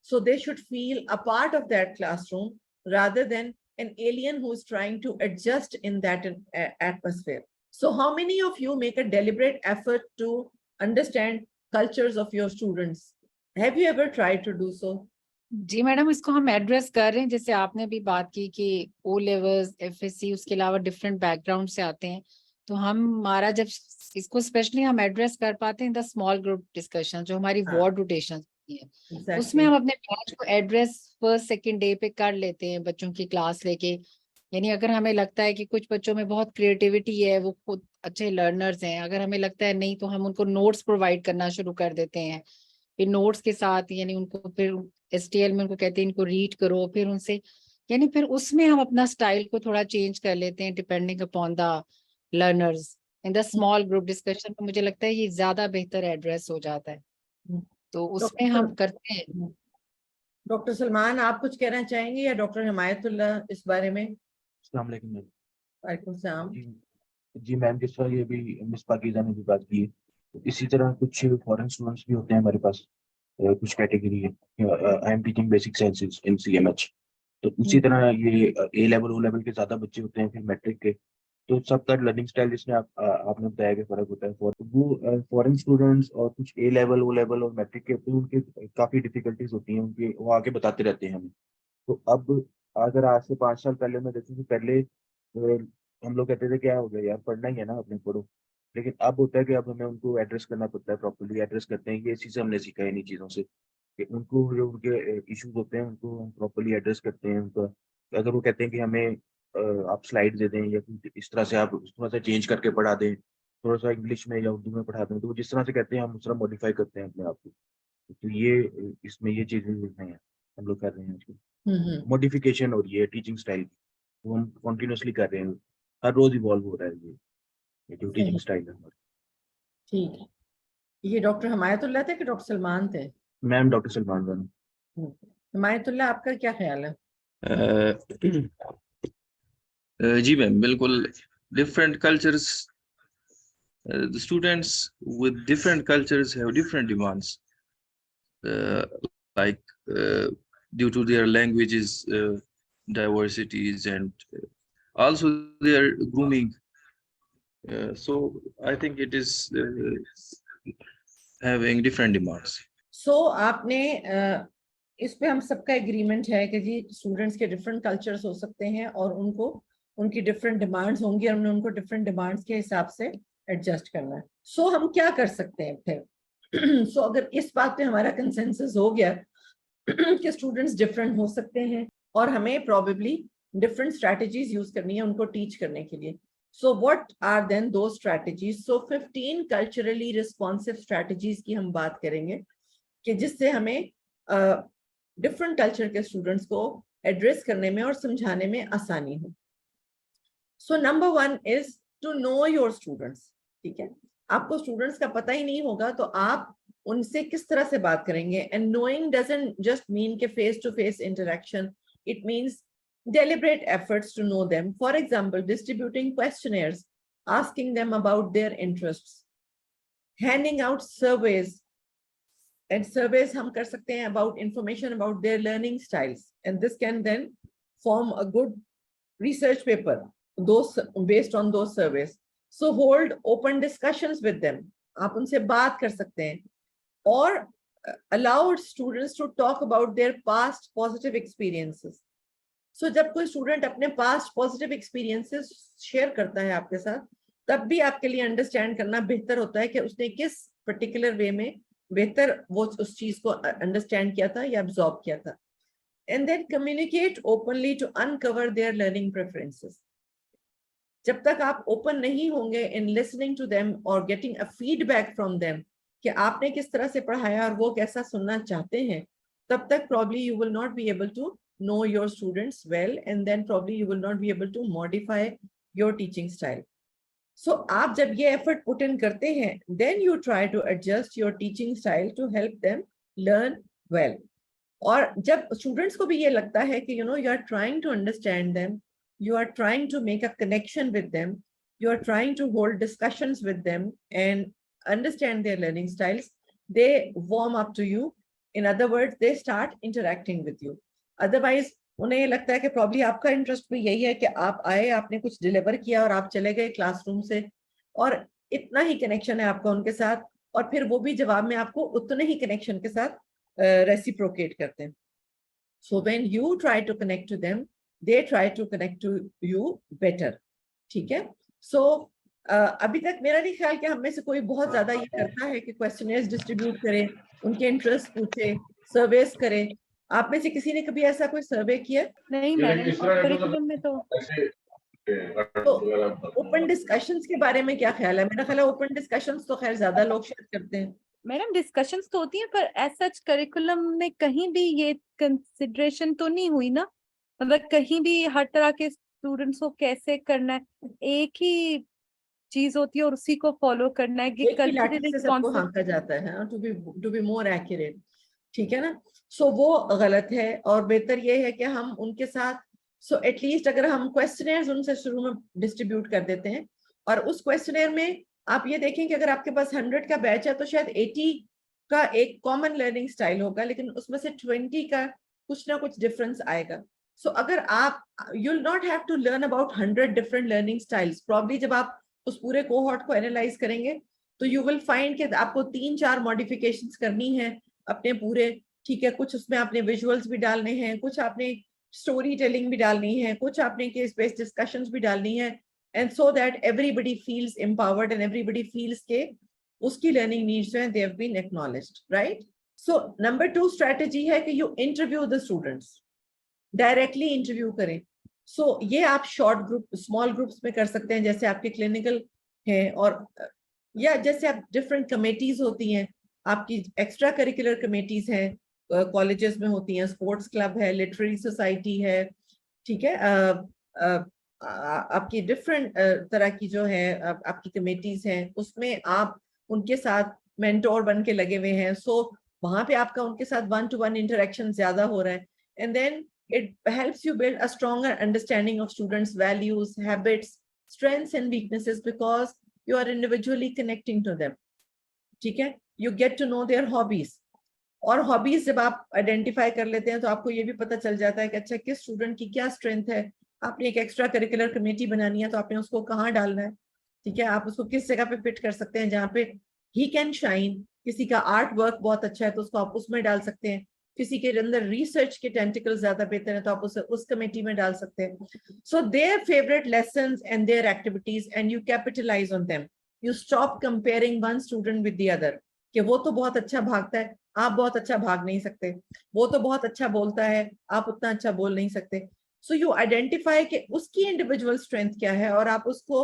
So they should feel a part of that classroom rather than an alien who is trying to adjust in that atmosphere. So how many of you make a deliberate effort to understand cultures of your students? Have you ever tried to do so? जी madam, इसको हम address कर रहे हैं। जैसे आपने भी बात की कि O लेवल्स, FSC, उसके अलावा डिफरेंट बैकग्राउंड से आते हैं, तो हमारा जब इसको स्पेशली हम एड्रेस कर पाते हैं द स्मॉल ग्रुप डिस्कशन, जो हमारी वार्ड रोटेशन होती है, Exactly. उसमें हम अपने बैच को एड्रेस फर्स्ट सेकंड डे पे कर लेते हैं बच्चों की क्लास लेके। यानी अगर हमें लगता है कि कुछ बच्चों में बहुत क्रिएटिविटी है, वो खुद अच्छे लर्नर्स हैं, अगर हमें लगता है नहीं, तो हम उनको नोट्स प्रोवाइड करना शुरू कर देते हैं। फिर नोट्स के साथ यानी उनको फिर STL में उनको कहते हैं इनको रीड करो, फिर उनसे यानी फिर उसमें हम अपना स्टाइल को थोड़ा चेंज कर लेते हैं depending upon the learners. In the small group discussion में मुझे लगता है ये ज्यादा बेहतर एड्रेस हो जाता है, तो उसमें हम करते हैं। डॉक्टर सलमान, आप कुछ कहना चाहेंगे या डॉक्टर हिमायतुल्लाह इस बारे में? अस्सलाम वालेकुम मैम। वालेकुम सलाम। जी मैम, जिस तरह ये भी मिस पाकीज़ा ने भी बात की है, तो इसी तरह कुछ फॉरेन स्टूडेंट्स भी होते हैं हमारे पास, कुछ कैटेगरी है। I am teaching basic sciences in CMH, तो उसी तरह ये A लेवल O लेवल के ज्यादा बच्चे होते हैं, फिर मैट्रिक के। तो सबका लर्निंग स्टाइल जिसमें आपने बताया कि फर्क होता है। वो फॉरेन स्टूडेंट्स और कुछ A लेवल O लेवल और मैट्रिक के होते हैं, उनके काफी डिफिकल्टीज होती हैं उनके, वो आके बताते रहते हैं हमें। तो अब अगर आज से 5 साल पहले मैं देखूँ, तो पहले हम लोग कहते थे क्या हो गया यार, पढ़ना ही है ना, अपने पढ़ो। लेकिन अब होता है कि अब हमें उनको एड्रेस करना पड़ता है, प्रॉपर्ली एड्रेस करते हैं। ये चीज़ हमने सीखा है इन्हीं चीज़ों से, कि उनको जो उनके इश्यूज होते हैं उनको हम प्रॉपर्ली एड्रेस करते हैं उनका। अगर वो कहते हैं कि हमें आप स्लाइड दे दें या कुछ इस तरह से, आप थोड़ा सा चेंज करके पढ़ा दें, थोड़ा सा इंग्लिश में या उर्दू में पढ़ा दें, तो वो जिस तरह से कहते हैं हम उस तरह मॉडिफाई करते हैं अपने आप को। तो ये इसमें ये चीज़ें हैं हम लोग कर रहे हैं आजकल। मॉडिफिकेशन हो रही है टीचिंग स्टाइल की, वो हम कॉन्टिन्यूसली कर रहे हैं। हर रोज इवॉल्व हो रहा है ये जो टीचिंग स्टाइल है हमारा। ठीक है। ये डॉक्टर हिमायतुल्लाह थे कि डॉक्टर सलमान थे? Ma'am doctor Salman Khan. हिमायतुल्लाह, आपका क्या ख्याल है? जी मैम, बिल्कुल। Different cultures, the students with different cultures have different demands, like due to their languages, diversities, and also their grooming. So I think it is having different demands. So आपने इस पे हम सबका एग्रीमेंट है कि जी students के different cultures हो सकते हैं और उनको उनकी डिफरेंट डिमांड्स होंगी और हमने उनको डिफरेंट डिमांड्स के हिसाब से एडजस्ट करना है। सो हम क्या कर सकते हैं फिर? सो अगर इस बात पे हमारा कंसेंसस हो गया कि स्टूडेंट्स डिफरेंट हो सकते हैं और हमें प्रोबेबली डिफरेंट स्ट्रैटेजीज यूज करनी है उनको टीच करने के लिए, सो व्हाट आर देन दो strategies? So 15 culturally responsive strategies की हम बात करेंगे कि जिससे हमें डिफरेंट कल्चर के स्टूडेंट्स को एड्रेस करने में और समझाने में आसानी हो। So number 1 is to know your students. ठीक है, आपको स्टूडेंट्स का पता ही नहीं होगा तो आप उनसे किस तरह से बात करेंगे? And knowing doesn't just mean के face to face interaction, it means deliberate efforts to know them. For example, distributing questionnaires, asking them about their interests, handing out surveys, and surveys hum kar sakte hain about information about their learning styles, and this can then form a good research paper those based on those surveys. So hold open discussions with them, aap unse baat kar sakte hain, or allow students to talk about their past positive experiences. So जब कोई student अपने past positive experiences share करता है आपके साथ, तब भी आपके लिए अंडरस्टैंड करना बेहतर होता है कि उसने किस पर्टिकुलर वे में बेहतर वो उस चीज को अंडरस्टैंड किया था या अब्सॉर्ब किया था। And then communicate openly to uncover their learning preferences. जब तक आप ओपन नहीं होंगे इन लिसनिंग टू देम और getting a feedback from them कि आपने किस तरह से पढ़ाया और वो कैसा सुनना चाहते हैं, तब तक probably you will not be able to know your students well, and then probably you will not be able to modify your teaching style. So आप जब ये effort put in करते हैं, then you try to adjust your teaching style to help them learn well. और जब students को भी ये लगता है कि you know you are trying to understand them, you are trying to make a connection with them, you are trying to hold discussions with them and understand their learning styles, they warm up to you. In other words, they start interacting with you. Otherwise, उन्हें ये लगता है कि probably आपका interest भी यही है कि आप आए, आपने कुछ डिलीवर किया और आप चले गए क्लासरूम से, और इतना ही कनेक्शन है आपका उनके साथ, और फिर वो भी जवाब में आपको उतने ही कनेक्शन के साथ रेसिप्रोकेट करते हैं. So when you try to connect to them, they try to connect to you better. ठीक है? So अभी तक मेरा नहीं ख्याल कि हम में से कोई बहुत ज्यादा ये करता है कि क्वेश्चनर्स डिस्ट्रीब्यूट करें, उनके इंटरेस्ट पूछे, सर्वेस करें. आप में से किसी ने कभी ऐसा कोई सर्वे किया? नहीं मैडम, करिकुलम में तो ओपन डिस्कशंस के बारे में क्या ख्याल है? मेरा ख्याल है ओपन डिस्कशंस तो खैर ज्यादा लोग शायद करते हैं. मैडम डिस्कशंस तो होती हैं, पर एज सच करिकुलम में कहीं भी ये कंसिडरेशन तो नहीं हुई ना, मतलब कहीं भी हर तरह के स्टूडेंट्स को कैसे करना है, एक ही चीज होती है और उसी को फॉलो करना है. एक ही लाठी से सबको हाँका जाता है, टू बी मोर एक्यूरेट. ठीक है ना? सो वो गलत है, और बेहतर ये है कि हम उनके साथ एटलीस्ट अगर हम क्वेश्चनर्स उनसे शुरू में डिस्ट्रीब्यूट कर देते हैं, और उस क्वेश्चनर में आप ये देखें कि अगर आपके पास 100 का बैच है तो शायद 80 का एक कॉमन लर्निंग स्टाइल होगा, लेकिन उसमें से 20 का कुछ ना कुछ डिफरेंस आएगा. सो अगर आप you will not have to learn about 100 different learning styles. Probably जब आप उस पूरे कोहॉर्ट को एनालाइज करेंगे तो यू विल फाइंड कि आपको 3-4 मॉडिफिकेशंस करनी है अपने पूरे. ठीक है, कुछ उसमें आपने विजुअल्स भी डालने हैं, कुछ आपने स्टोरी टेलिंग भी डालनी है, कुछ आपने केस बेस्ड डिस्कशंस भी डालनी है, and so that everybody feels empowered and everybody feels के उसकी लर्निंग नीड्स जो हैं they have been acknowledged, right? So number 2 strategy है कि you interview the students, directly interview करें. सो ये आप शॉर्ट ग्रुप, स्मॉल ग्रुप्स में कर सकते हैं, जैसे आपके क्लिनिकल है, और या जैसे आप डिफरेंट कमेटीज होती हैं, आपकी एक्स्ट्रा करिकुलर कमेटीज हैं कॉलेजेस में होती हैं, स्पोर्ट्स क्लब है, लिटरेरी सोसाइटी है. ठीक है, आपकी डिफरेंट तरह की जो है आपकी कमेटीज हैं, उसमें आप उनके साथ मेंटोर बन के लगे हुए हैं. सो वहां पे आपका उनके साथ 1-to-1 इंटरेक्शन ज्यादा हो रहा है, and then it helps you build a stronger understanding of students' values, habits, strengths and weaknesses, because you are individually connecting to them. ठीक है? You get to know their hobbies. और hobbies जब आप identify कर लेते हैं तो आपको ये भी पता चल जाता है कि अच्छा किस स्टूडेंट की क्या स्ट्रेंथ है. आपने एक एक्स्ट्रा करिकुलर कमेटी बनानी है तो आपने उसको कहाँ डालना है. ठीक है, आप उसको किस जगह पे फिट कर सकते हैं जहाँ पे ही कैन शाइन. किसी का आर्ट वर्क बहुत अच्छा है तो उसको आप उसमें डाल सकते हैं. किसी के अंदर रिसर्च के टेंटिकल ज्यादा बेहतर है तो आप उस कमेटी में डाल सकते हैं. So their favourite lessons and their activities, and you capitalise on them. You stop comparing one student with the other कि वो तो बहुत अच्छा भागता है, आप बहुत अच्छा भाग नहीं सकते. वो तो बहुत अच्छा बोलता है, आप उतना अच्छा बोल नहीं सकते. सो यू आइडेंटिफाई कि उसकी इंडिविजुअल स्ट्रेंथ क्या है और आप उसको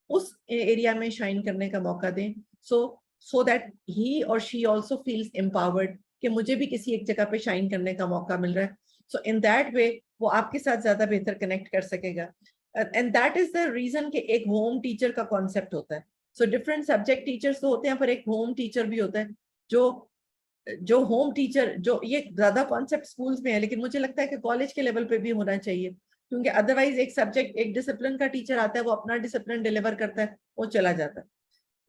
उस एरिया में शाइन करने का मौका दें. सो दैट ही और शी ऑल्सो फील्स एम्पावर्ड कि मुझे भी किसी एक जगह पे शाइन करने का मौका मिल रहा है. सो इन दैट वे वो आपके साथ ज्यादा बेहतर कनेक्ट कर सकेगा. And that is the reason कि एक होम टीचर का कॉन्सेप्ट होता है. सो डिफरेंट सब्जेक्ट टीचर्स तो होते हैं, पर एक होम टीचर भी होता है. जो होम टीचर, जो ये ज्यादा कॉन्सेप्ट स्कूल्स में है, लेकिन मुझे लगता है कि कॉलेज के लेवल पे भी होना चाहिए, क्योंकि अदरवाइज एक सब्जेक्ट, एक डिसिप्लिन का टीचर आता है, वो अपना डिसिप्लिन डिलीवर करता है, वो चला जाता है,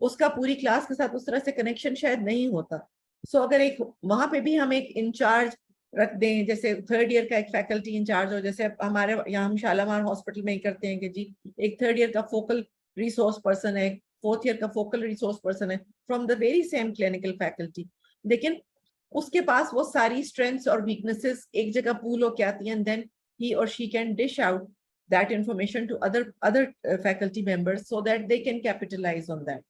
उसका पूरी क्लास के साथ उस तरह से कनेक्शन शायद नहीं होता. सो अगर एक वहां पे भी हम एक इंचार्ज रख दें, जैसे 3rd ईयर का एक फैकल्टी इंचार्ज हो, जैसे हमारे यहाँ हम शालामार हॉस्पिटल में ही करते हैं कि जी एक 3rd ईयर का फोकल रिसोर्स पर्सन है, 4th ईयर का फोकल रिसोर्स पर्सन है, from the very same clinical faculty, लेकिन उसके पास वो सारी स्ट्रेंथ्स और वीकनेसेस एक जगह पूल होके आती हैं, एंड देन ही और she can dish out that information to other faculty members so that they can capitalize on that.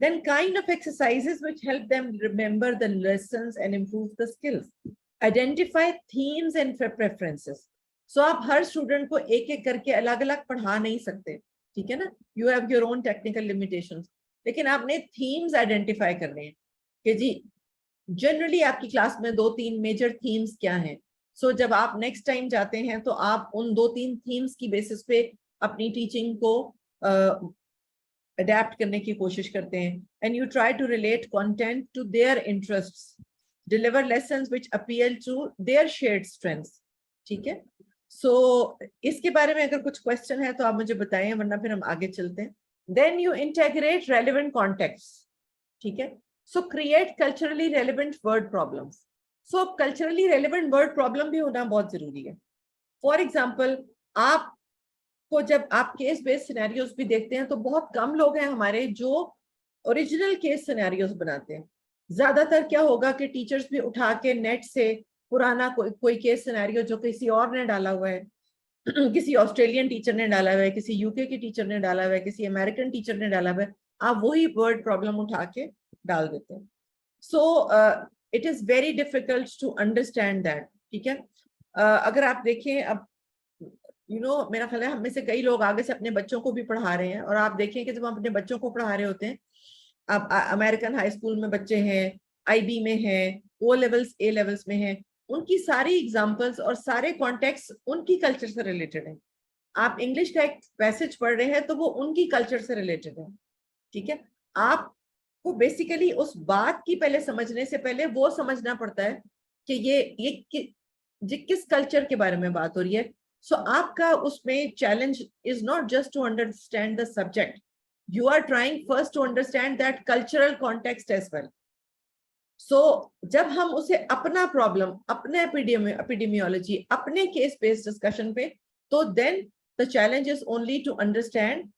Then kind of exercises which help them remember the lessons and improve the skills. Identify themes and preferences. So आप हर student को एक एक करके अलग अलग पढ़ा नहीं सकते. ठीक है ना, you have your own technical limitations, लेकिन आपने थीम्स आइडेंटिफाई करने हैं कि जी जनरली आपकी क्लास में 2-3 मेजर थीम्स क्या हैं। सो जब आप नेक्स्ट टाइम जाते हैं तो आप उन 2-3 थीम्स की बेसिस पे अपनी टीचिंग को अडेप्ट करने की कोशिश करते हैं, and you try to relate content to their interests, deliver lessons which appeal to their shared strengths. ठीक है, सो इसके बारे में अगर कुछ क्वेश्चन है तो आप मुझे बताएं, वरना फिर हम आगे चलते हैं। Then you integrate relevant context. ठीक है, so create culturally relevant word problems. So culturally relevant word problem भी होना बहुत जरूरी है। फॉर एग्जाम्पल, आप को जब आप केस बेस्ड सिनेरियोस भी देखते हैं तो बहुत कम लोग हैं हमारे जो ओरिजिनल केस सिनेरियोस बनाते हैं। ज्यादातर क्या होगा कि टीचर्स भी उठा के नेट से पुराना कोई केस सिनेरियो जो किसी और ने डाला हुआ है, किसी ऑस्ट्रेलियन टीचर ने डाला हुआ है, किसी यूके की टीचर ने डाला हुआ है, किसी अमेरिकन टीचर ने डाला हुआ है, आप वही वर्ड प्रॉब्लम उठा के डाल देते हैं। So it is very difficult to understand that. ठीक है, अगर आप देखें, अब मेरा ख्याल है हम में से कई लोग आगे से अपने बच्चों को भी पढ़ा रहे हैं, और आप देखें कि जब हम अपने बच्चों को पढ़ा रहे होते हैं, अब अमेरिकन हाई स्कूल में बच्चे हैं, आईबी में हैं, ओ लेवल्स ए लेवल्स में हैं, उनकी सारी एग्जांपल्स और सारे कॉन्टेक्स्ट उनकी कल्चर से रिलेटेड हैं। आप इंग्लिश का एक पैसेज पढ़ रहे हैं तो वो उनकी कल्चर से रिलेटेड है। ठीक है, आपको बेसिकली उस बात की पहले समझने से पहले वो समझना पड़ता है कि ये किस कल्चर के बारे में बात हो रही है। सो आपका उसमें challenge is not just to understand the subject, you are trying first to understand that cultural context as well. So जब हम उसे अपना प्रॉब्लम, अपने epidemiology, अपने केस बेस्ड डिस्कशन पे, तो then the challenge is only to understand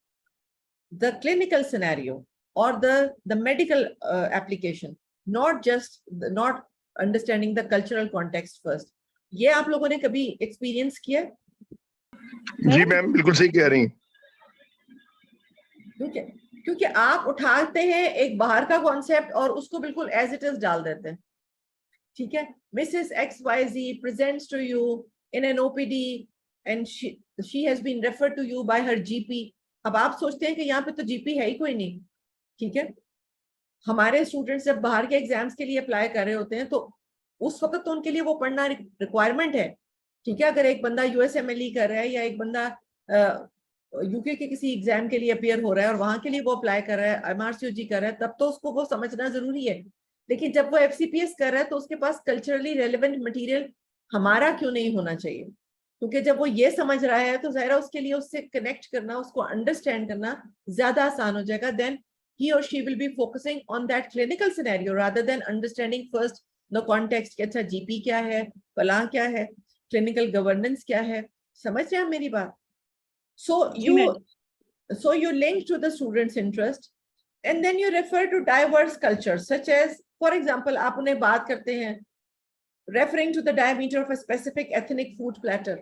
the clinical scenario or the medical application, not understanding the cultural context first. ये आप लोगों ने कभी एक्सपीरियंस किया? जी मैम, बिल्कुल सही कह रही हैं। ठीक है, क्योंकि आप उठाते हैं एक बाहर का कॉन्सेप्ट और उसको बिल्कुल एज इट इज डाल देते हैं। ठीक है, Mrs XYZ presents to you in an OPD and she has been referred to you by her GP। अब आप सोचते हैं कि यहाँ पे तो GP है ही कोई नहीं। ठीक है, हमारे स्टूडेंट्स जब बाहर के एग्जाम्स के लिए अप्लाई कर रहे होते हैं तो उस वक्त तो उनके लिए वो पढ़ना रिक्वायरमेंट है। ठीक है, अगर एक बंदा USMLE कर रहा है या एक बंदा यूके के किसी एग्जाम के लिए अपियर हो रहा है और वहां के लिए वो अप्लाई कर रहा है, MRCOG कर रहा है, तब तो उसको वो समझना जरूरी है। लेकिन जब वो FCPS कर रहा है तो उसके पास कल्चरली रेलेवेंट मटेरियल हमारा क्यों नहीं होना चाहिए? क्योंकि जब वो ये समझ रहा है तो ज़ाहिर है उसके लिए उससे कनेक्ट करना, उसको अंडरस्टैंड करना ज्यादा आसान हो जाएगा। Then he or she will be focusing on that clinical scenario rather than understanding first the context कि अच्छा GP क्या है, फलां क्या है, clinical governance क्या है। समझ रहे हैं मेरी बात? So you link to the student's interest and then you refer to diverse cultures such as, for example, आप उन्हें बात करते हैं referring to the diameter of a specific ethnic food platter।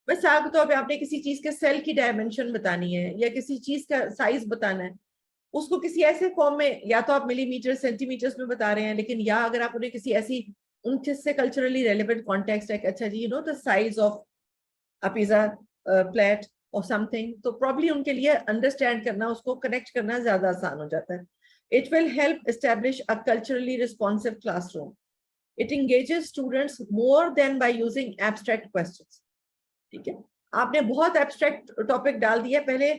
मिसाल के तौर पे आपने किसी चीज के सेल की डायमेंशन बतानी है या किसी चीज का साइज बताना है, उसको किसी ऐसे फॉर्म में या तो आप मिलीमीटर सेंटीमीटर्स में बता रहे हैं, लेकिन या अगर आप उन्हें किसी ऐसी उनसे कल्चरली रेलेवेंट कॉन्टेक्स्ट है, अच्छा जी the size of a pizza plate और समथिंग, तो प्रॉब्ली उनके लिए अंडरस्टैंड करना, उसको कनेक्ट करना ज्यादा आसान हो जाता है। It will help establish a culturally responsive classroom. It engages students more than by using abstract questions. ठीक है, आपने बहुत एब्स्ट्रैक्ट टॉपिक डाल दिया, पहले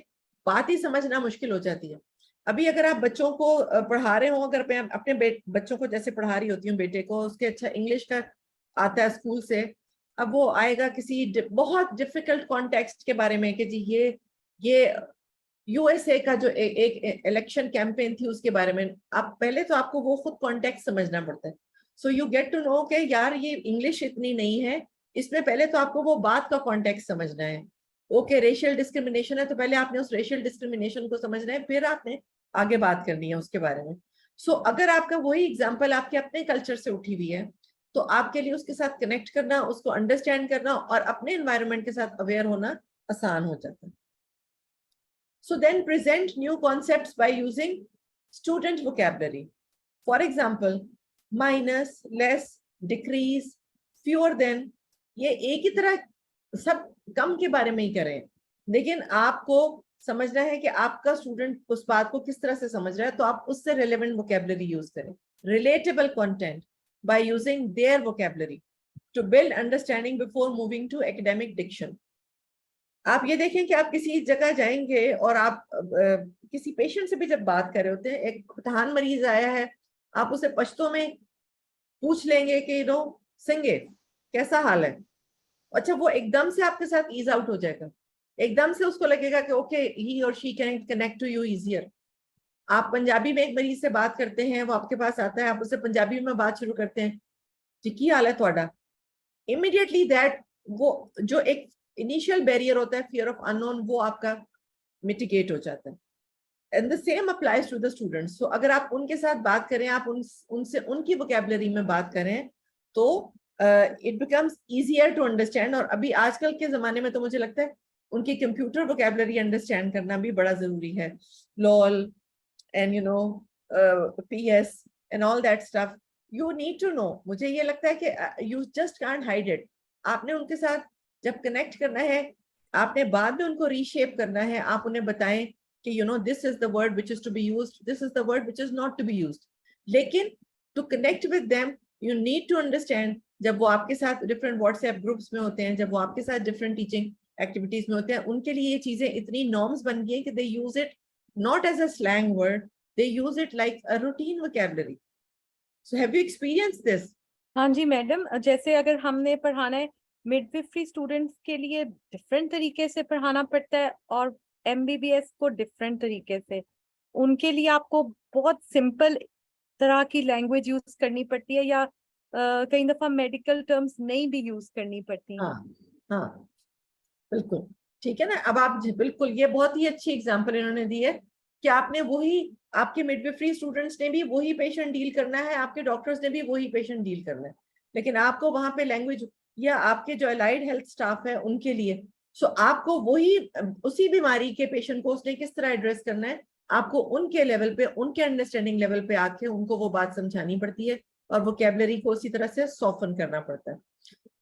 बात ही समझना मुश्किल हो जाती है। अभी अगर आप बच्चों को पढ़ा रहे हो, अगर मैं अपने बच्चों को जैसे पढ़ा रही होती हूँ, बेटे को उसके अच्छा इंग्लिश का आता है स्कूल से, अब वो आएगा किसी बहुत डिफिकल्ट कॉन्टेक्स्ट के बारे में कि जी ये USA का जो एक इलेक्शन कैंपेन थी उसके बारे में, आप पहले तो आपको वो खुद कॉन्टेक्स्ट समझना पड़ता है। So you get to know कि यार ये इंग्लिश इतनी नहीं है, इसमें पहले तो आपको वो बात का कॉन्टेक्स्ट समझना है। ओके, रेशियल डिस्क्रिमिनेशन है तो पहले आपने उस रेशियल डिस्क्रिमिनेशन को समझना है, फिर आपने आगे बात करनी है उसके बारे में। सो अगर आपका वही एग्जाम्पल आपके अपने कल्चर से उठी हुई है तो आपके लिए उसके साथ कनेक्ट करना, उसको अंडरस्टैंड करना और अपने एनवायरनमेंट के साथ अवेयर होना आसान हो जाता है। So then present new concepts by using student vocabulary. For example, minus, less, decrease, fewer than, ये एक ही तरह सब कम के बारे में ही करें, लेकिन आपको समझना है कि आपका स्टूडेंट उस बात को किस तरह से समझ रहा है, तो आप उससे रिलेवेंट वोकेबलरी यूज करें. Relatable content by using their vocabulary to build understanding before moving to academic diction. आप ये देखें कि आप किसी जगह जाएंगे और आप किसी पेशेंट से भी जब बात कर रहे होते हैं, एक पठान मरीज आया है, आप उसे पश्तो में पूछ लेंगे कि नो सिंगे कैसा हाल है, अच्छा वो एकदम से आपके साथ ईज आउट हो जाएगा, एकदम से उसको लगेगा कि ओके ही और she can connect to you easier. आप पंजाबी में एक मरीज से बात करते हैं, वो आपके पास आता है, आप उससे पंजाबी में बात शुरू करते हैं, जी की हाल है थोड़ा, इमीडिएटली दैट वो जो एक इनिशियल बैरियर होता है फियर ऑफ अननोन, वो आपका मिटिगेट हो जाता है. And the same applies to the students. So अगर आप उनके साथ बात करें, आप उनसे उनकी वोकेबलरी में बात करें, तो it becomes easier to understand. और अभी आजकल के जमाने में तो मुझे लगता है उनकी कंप्यूटर वोकेबलरी अंडरस्टैंड करना भी बड़ा जरूरी है. Lol and you know PS and all that stuff you need to know. मुझे ये लगता है कि you just can't hide it. आपने उनके साथ जब कनेक्ट करना है, आपने बाद में उनको रीशेप करना है. आप उन्हें बताएं कि you know this is the word which is to be used, this is the word which is not to be used. लेकिन to connect with them you need to understand, जब वो आपके साथ डिफरेंट व्हाट्सएप ग्रुप्स में होते हैं, जब वो आपके साथ डिफरेंट टीचिंग एक्टिविटीज में होते हैं, उनके लिए ये चीजें इतनी नॉर्म्स बन गई हैं कि they use it not as a slang word, they use it like a routine vocabulary. So have you experienced this? हाँ जी मैडम, जैसे अगर हमने पढ़ाना है मिडविफरी स्टूडेंट्स के लिए डिफरेंट तरीके से पढ़ाना पड़ता है और एमबीबीएस को डिफरेंट तरीके से. उनके लिए आपको बहुत सिंपल तरह की लैंग्वेज यूज करनी पड़ती है, या कई दफा मेडिकल टर्म्स नहीं भी यूज करनी पड़ती हैं. हाँ हाँ बिल्कुल ठीक है ना. अब आप बिल्कुल, ये बहुत ही अच्छी एग्जांपल इन्होंने दी है कि आपने वही, आपके मिडविफरी स्टूडेंट्स ने भी वही पेशेंट डील करना है, आपके डॉक्टर्स ने भी वही पेशेंट डील करना है, लेकिन आपको वहां पे लैंग्वेज, या आपके जो अलाइड हेल्थ स्टाफ है उनके लिए, सो आपको वही उसी बीमारी के पेशेंट को उसने किस तरह एड्रेस करना है, आपको उनके लेवल पे, उनके अंडरस्टैंडिंग लेवल पे आके उनको वो बात समझानी पड़ती है और वोकैबुलरी को उसी तरह से सॉफ्टन करना पड़ता है.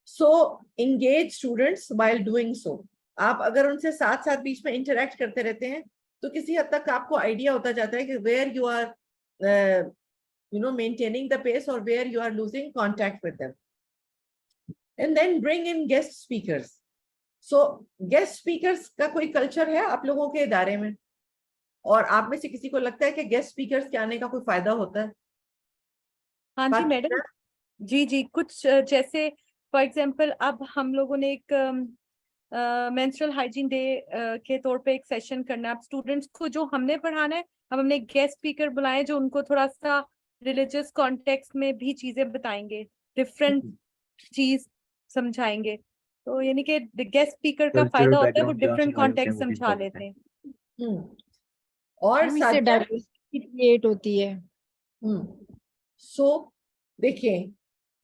So engage students while doing so. आप अगर उनसे साथ साथ बीच में इंटरेक्ट करते रहते हैं तो किसी हद तक आपको आइडिया होता जाता है कि where you are you know maintaining the pace और where you are losing contact with them. And then bring in guest speakers. So guest speakers का कोई कल्चर है आप लोगों के इदारे में, और आप में से किसी को लगता है कि गेस्ट स्पीकर्स के आने का कोई फायदा होता है? हाँ जी मैडम, जी जी, कुछ जैसे फॉर एग्जांपल अब हम लोगों ने एक मेंस्ट्रुअल हाइजीन डे के तौर पे एक सेशन करना है. अब स्टूडेंट्स को जो हमने पढ़ाना है, अब हमने गेस्ट स्पीकर बुलाए जो उनको थोड़ा सा रिलीजियस कॉन्टेक्स्ट में भी चीजें बताएंगे, डिफरेंट चीज समझाएंगे. तो यानी कि गेस्ट स्पीकर का फायदा होता है, वो डिफरेंट कॉन्टेक्स्ट समझा लेते हैं. और इससे डाइवर्सिटी क्रिएट होती है. सो देखिए,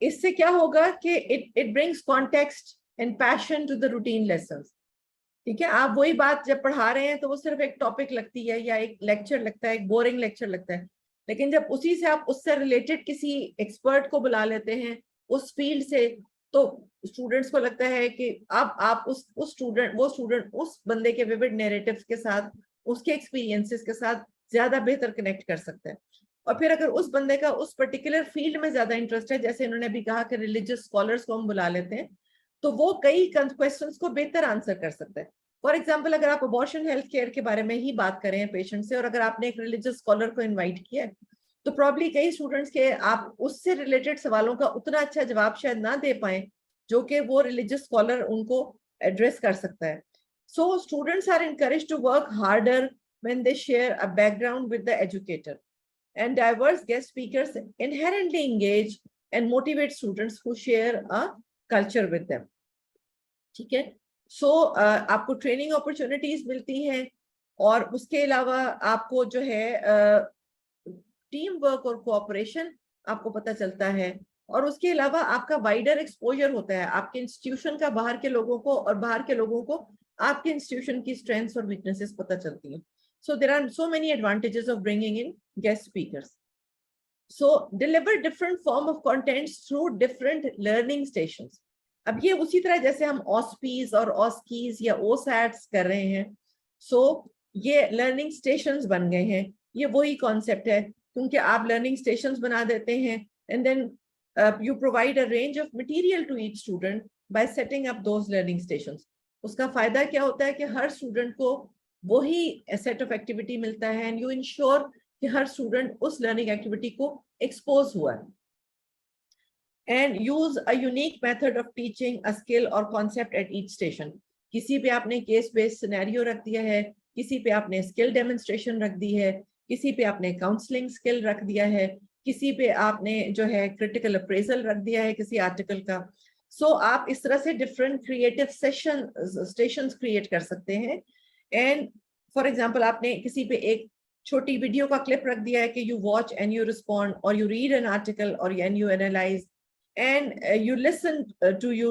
इससे क्या होगा कि it brings context and passion to the routine lessons. ठीक है, आप वही बात जब पढ़ा रहे हैं तो वो सिर्फ एक टॉपिक लगती है या एक लेक्चर लगता है, एक बोरिंग लेक्चर लगता है, लेकिन जब उसी से आप उससे रिलेटेड किसी एक्सपर्ट को बुला लेते हैं उस फील्ड से, तो स्टूडेंट्स को लगता है कि अब आप वो स्टूडेंट उस बंदे के विविड नैरेटिव्स के साथ, उसके एक्सपीरियंसेस के साथ ज्यादा बेहतर कनेक्ट कर सकता है. और फिर अगर उस बंदे का उस पर्टिकुलर फील्ड में ज्यादा इंटरेस्ट है, जैसे इन्होंने भी कहा कि रिलीजियस स्कॉलर्स को हम बुला लेते हैं, तो वो कई क्वेश्चंस को बेहतर आंसर कर सकता है. फॉर एग्जांपल, अगर आप अबॉर्शन हेल्थ केयर के बारे में ही बात करें पेशेंट से, और अगर आपने एक रिलीजियस स्कॉलर को इनवाइट किया है, तो प्रॉब्ली कई स्टूडेंट्स के आप उससे रिलेटेड सवालों का उतना अच्छा जवाब शायद ना दे पाए जो कि वो रिलीजियस स्कॉलर उनको एड्रेस कर सकता है. So students are encouraged to work harder when they share a background with the educator. And diverse guest speakers inherently engage and motivate students who share a culture with them. ठीक है, सो आपको training opportunities मिलती हैं, और उसके अलावा आपको जो है टीम वर्क और कोऑपरेशन आपको पता चलता है, और उसके अलावा आपका वाइडर एक्सपोजर होता है आपके इंस्टीट्यूशन का बाहर के लोगों को, और बाहर के लोगों को आपके इंस्टीट्यूशन की स्ट्रेंथ्स और वीकनेसेस पता चलती हैं. So there are so many advantages of bringing in guest speakers. So deliver different form of contents through different learning stations. अब ये उसी तरह जैसे हम OSPs और OSCEs या OSATs कर रहे हैं. So ये लर्निंग स्टेशंस बन गए हैं, ये वही कॉन्सेप्ट है, क्योंकि आप लर्निंग स्टेशंस बना देते हैं and then you provide a range of material to each student by setting up those learning stations. उसका फायदा क्या होता है कि हर स्टूडेंट को वही सेट ऑफ एक्टिविटी मिलता है एंड यू इंश्योर कि हर स्टूडेंट उस लर्निंग एक्टिविटी को एक्सपोज हुआ है. And use a unique method of teaching a skill और कॉन्सेप्ट एट ईच स्टेशन. किसी पे आपने केस बेस्ड सिनेरियो रख दिया है, किसी पे आपने स्किल डेमोन्स्ट्रेशन रख दी है, किसी पे आपने काउंसलिंग स्किल रख दिया है, किसी पे आपने जो है क्रिटिकल अप्रेजल रख दिया है किसी आर्टिकल का. सो आप इस तरह से डिफरेंट क्रिएटिव स्टेशंस क्रिएट कर सकते हैं. एंड फॉर एग्जांपल आपने किसी पे एक छोटी वीडियो का क्लिप रख दिया है कि you watch and you respond, और यू रीड एन आर्टिकल और and you analyse and you listen to you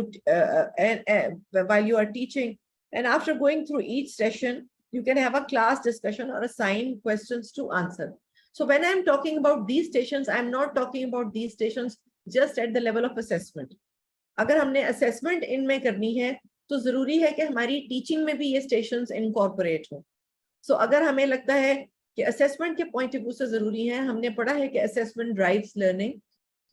while you are teaching, and after going through each session you can have a class discussion or assign questions to answer. So when I'm talking about these stations, I'm not talking about these stations just at the level of assessment. अगर हमने assessment इनमें करनी है तो जरूरी है कि हमारी teaching में भी ये stations incorporate हो. So अगर हमें लगता है कि assessment के point of view से जरूरी है, हमने पढ़ा है कि assessment drives learning,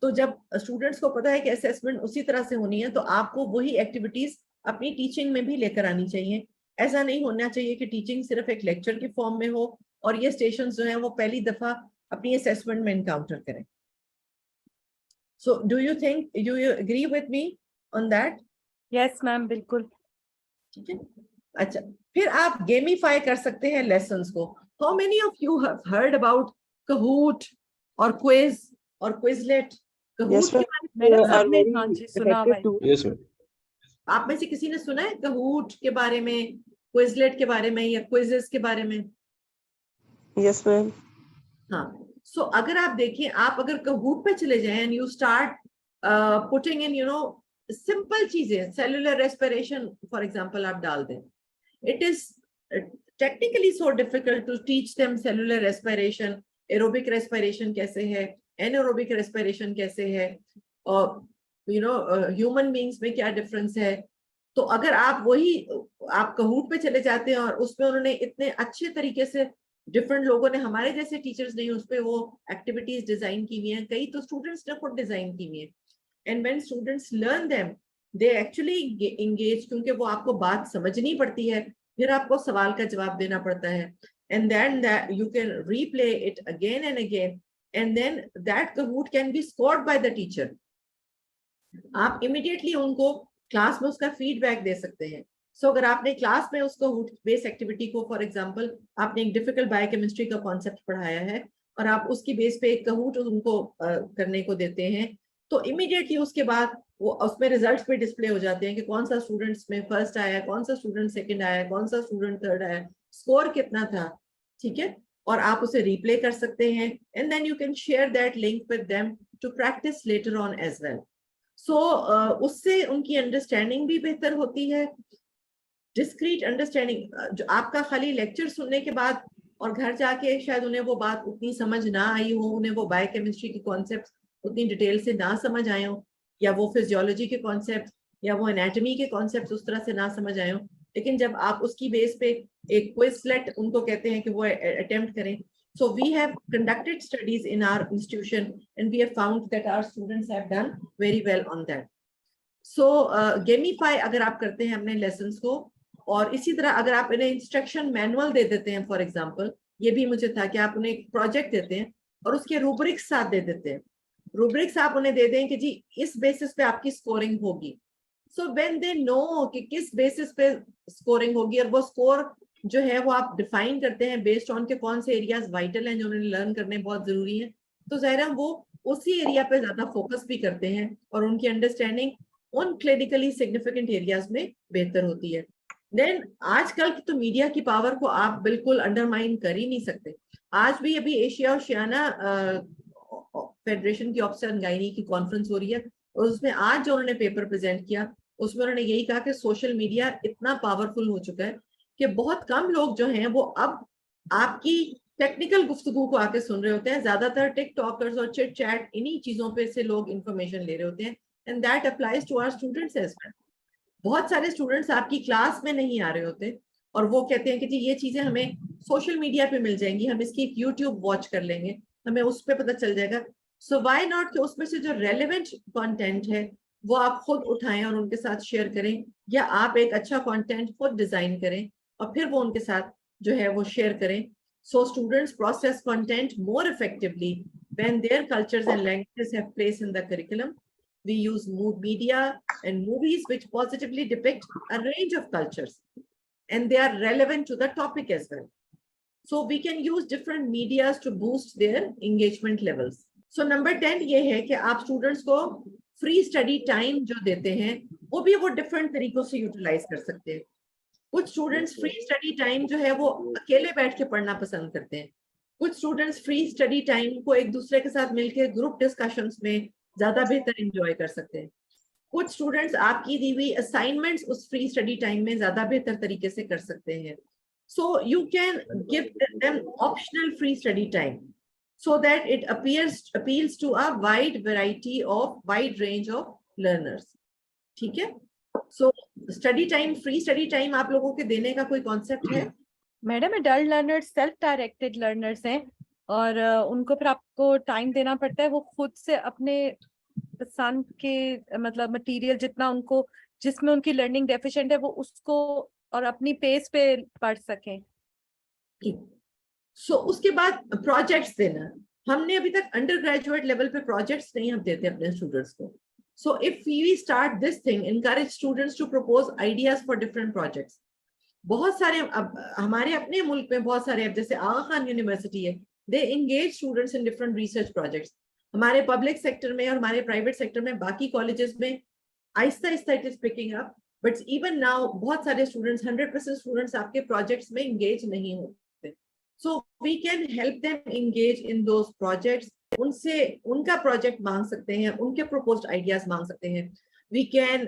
तो जब स्टूडेंट्स को पता है कि असेसमेंट उसी तरह से होनी है तो आपको वही एक्टिविटीज अपनी टीचिंग में भी लेकर आनी चाहिए. ऐसा नहीं होना चाहिए कि टीचिंग सिर्फ एक लेक्चर की फॉर्म में हो और ये स्टेशंस जो हैं वो पहली दफा अपनी असेसमेंट में एनकाउंटर करें. So do you think you agree with me on that? Yes ma'am, बिल्कुल. ठीक है. अच्छा, फिर आप गेमिफाई कर सकते हैं लेसन्स को. How many of you have heard about Kahoot और क्विज और क्विजलेट? Yes, ma'am. मैंने Are सबने very हाँ जी सुना effective है. too. Yes, ma'am. आप में से किसी ने सुना है Kahoot के बारे में, क्विजलेट के बारे में या क्विजेस के बारे में? Yes, ma'am. हाँ. सो अगर आप देखें, आप अगर Kahoot पे चले जाएं and you start putting in simple चीजें, सेलुलर रेस्पिरेशन फॉर एग्जांपल आप डाल दें. It is technically so difficult to teach them cellular respiration. Aerobic respiration कैसे है, एनारोबिक रेस्पिरेशन कैसे है, और ह्यूमन बीइंग्स में क्या डिफरेंस है. तो अगर आप Kahoot पे चले जाते हैं और उसमें उन्होंने इतने अच्छे तरीके से, डिफरेंट लोगों ने, हमारे जैसे टीचर्स नहीं, उस पे वो एक्टिविटीज डिजाइन की हुई हैं, कई तो स्टूडेंट्स ने खुद डिजाइन की हुई है. And when students learn them they actually engage, क्योंकि वो आपको बात समझनी पड़ती है, फिर आपको सवाल का जवाब देना पड़ता है. And then that you can replay it again and again, and then that Kahoot can be scored by the teacher. आप immediately उनको क्लास में उसका फीडबैक दे सकते हैं. So अगर आपने क्लास में उसको Kahoot बेस एक्टिविटी को, फॉर एग्जांपल आपने एक डिफिकल्ट बायोकेमिस्ट्री का कॉन्सेप्ट पढ़ाया है और आप उसकी बेस पे एक Kahoot उनको करने को देते हैं, तो इमीडिएटली उसके बाद वो उसमें रिजल्ट्स पे डिस्प्ले हो जाते हैं कि कौन सा स्टूडेंट्स में फर्स्ट आया, कौन सा स्टूडेंट सेकंड आया, कौन सा स्टूडेंट थर्ड आया, स्कोर कितना था. ठीक है. और आप उसे रिप्ले कर सकते हैं and then you can share that link with them to practice later on as well. So उससे उनकी अंडरस्टैंडिंग भी बेहतर होती है. डिस्क्रीट अंडरस्टैंडिंग, जो आपका खाली लेक्चर सुनने के बाद और घर जाके शायद उन्हें वो बात उतनी समझ ना आई हो, उन्हें वो बायोकेमिस्ट्री के कॉन्सेप्ट उतनी डिटेल से ना समझ आए हो, या वो फिजियोलॉजी के कॉन्सेप्ट या वो एनाटॉमी के कॉन्सेप्ट उस तरह से ना समझ आए हो, लेकिन जब आप उसकी बेस पे एक क्विजलेट उनको कहते हैं कि वो अटेम्प्ट करें. So we have conducted studies in our institution and we have found that our students have done very well on that. So gamify अगर आप करते हैं अपने lessons को, और इसी तरह अगर आप इन्हें इंस्ट्रक्शन मैनुअल दे देते हैं, फॉर एग्जांपल ये भी मुझे था कि आप उन्हें एक प्रोजेक्ट देते हैं और उसके रूब्रिक्स साथ दे देते हैं. रूब्रिक्स आप उन्हें दे दें कि जी इस बेसिस पे आपकी स्कोरिंग होगी. सो व्हेन दे नो कि किस बेसिस पे स्कोरिंग होगी, और वो स्कोर जो है वो आप डिफाइन करते हैं बेस्ड ऑन के कौन से एरियाज वाइटल हैं जो उन्हें लर्न करने बहुत जरूरी है, तो ज़ाहिर है वो उसी एरिया पे ज्यादा फोकस भी करते हैं और उनकी अंडरस्टैंडिंग उन क्लिनिकली सिग्निफिकेंट एरियाज में बेहतर होती है. देन आजकल की तो मीडिया की पावर को आप बिल्कुल अंडरमाइन कर ही नहीं सकते. आज भी अभी एशिया ओशियाना फेडरेशन की ऑब्स्टेट्रिक्स एंड गायनी की कॉन्फ्रेंस हो रही है, और उसमें आज जो उन्होंने पेपर प्रेजेंट किया उसमें उन्होंने यही कहा कि सोशल मीडिया इतना पावरफुल हो चुका है कि बहुत कम लोग जो हैं वो अब आपकी टेक्निकल गुफ्तगू को आके सुन रहे होते हैं. ज्यादातर टिकटॉकर्स और चिट चैट इन्हीं चीजों पे से लोग इंफॉर्मेशन ले रहे होते हैं. And that applies to our students as well. बहुत सारे स्टूडेंट्स आपकी क्लास में नहीं आ रहे होते और वो कहते हैं कि जी ये चीजें हमें सोशल मीडिया पे मिल जाएंगी, हम इसकी एक यूट्यूब वॉच कर लेंगे, हमें उस पर पता चल जाएगा। सो व्हाई नॉट कि उसमें से जो रेलेवेंट कंटेंट है वो आप खुद उठाएं और उनके साथ शेयर करें, या आप एक अच्छा कंटेंट खुद डिजाइन करें और फिर वो उनके साथ जो है वो शेयर करें। So students process content more effectively when their cultures and languages have place in the curriculum. We use media and movies which positively depict a range of cultures and they are relevant to the topic as well. So we can use different medias to boost their engagement levels. So number 10 ये है कि आप students को free study time जो देते हैं वो भी वो different तरीकों से utilize कर सकते हैं। कुछ students free study time जो है वो अकेले बैठ के पढ़ना पसंद करते हैं, कुछ स्टूडेंट्स फ्री स्टडी टाइम को एक दूसरे के साथ मिलकर ग्रुप डिस्कशंस में ज्यादा बेहतर एंजॉय कर सकते हैं, कुछ स्टूडेंट्स आपकी दी हुई असाइनमेंट्स उस फ्री स्टडी टाइम में ज्यादा बेहतर तरीके से कर सकते हैं। So you can give them optional free study time so that it appeals to a wide range of learners. ठीक है? So study time, free study time आप लोगों के देने का कोई कॉन्सेप्ट है? Madam adult learners self directed learners हैं और उनको फिर आपको टाइम देना पड़ता है, वो खुद से अपने पसंद के मतलब मटेरियल जितना उनको जिसमें उनकी लर्निंग डेफिशिएंट है वो उसको और अपनी पेस पे पढ़ सकें। सो उसके बाद प्रोजेक्ट्स देना, हमने अभी तक अंडर ग्रेजुएट लेवल पे प्रोजेक्ट्स नहीं हम देते अपने स्टूडेंट्स को। So if we start this thing, encourage students to propose ideas for different projects. बहुत सारे अब हमारे अपने मुल्क में बहुत सारे, अब जैसे आगा खान यूनिवर्सिटी है, they engage students in different research projects. हमारे पब्लिक सेक्टर में और हमारे प्राइवेट सेक्टर में बाकी कॉलेजेस में आहिस्ता आहिस्ता it is picking up, but even now बहुत सारे स्टूडेंट्स 100% स्टूडेंट्स आपके प्रोजेक्ट्स में एंगेज नहीं होते। So we can help them engage in those projects, उनसे उनका प्रोजेक्ट मांग सकते हैं, उनके प्रपोज्ड आइडियाज मांग सकते हैं। We can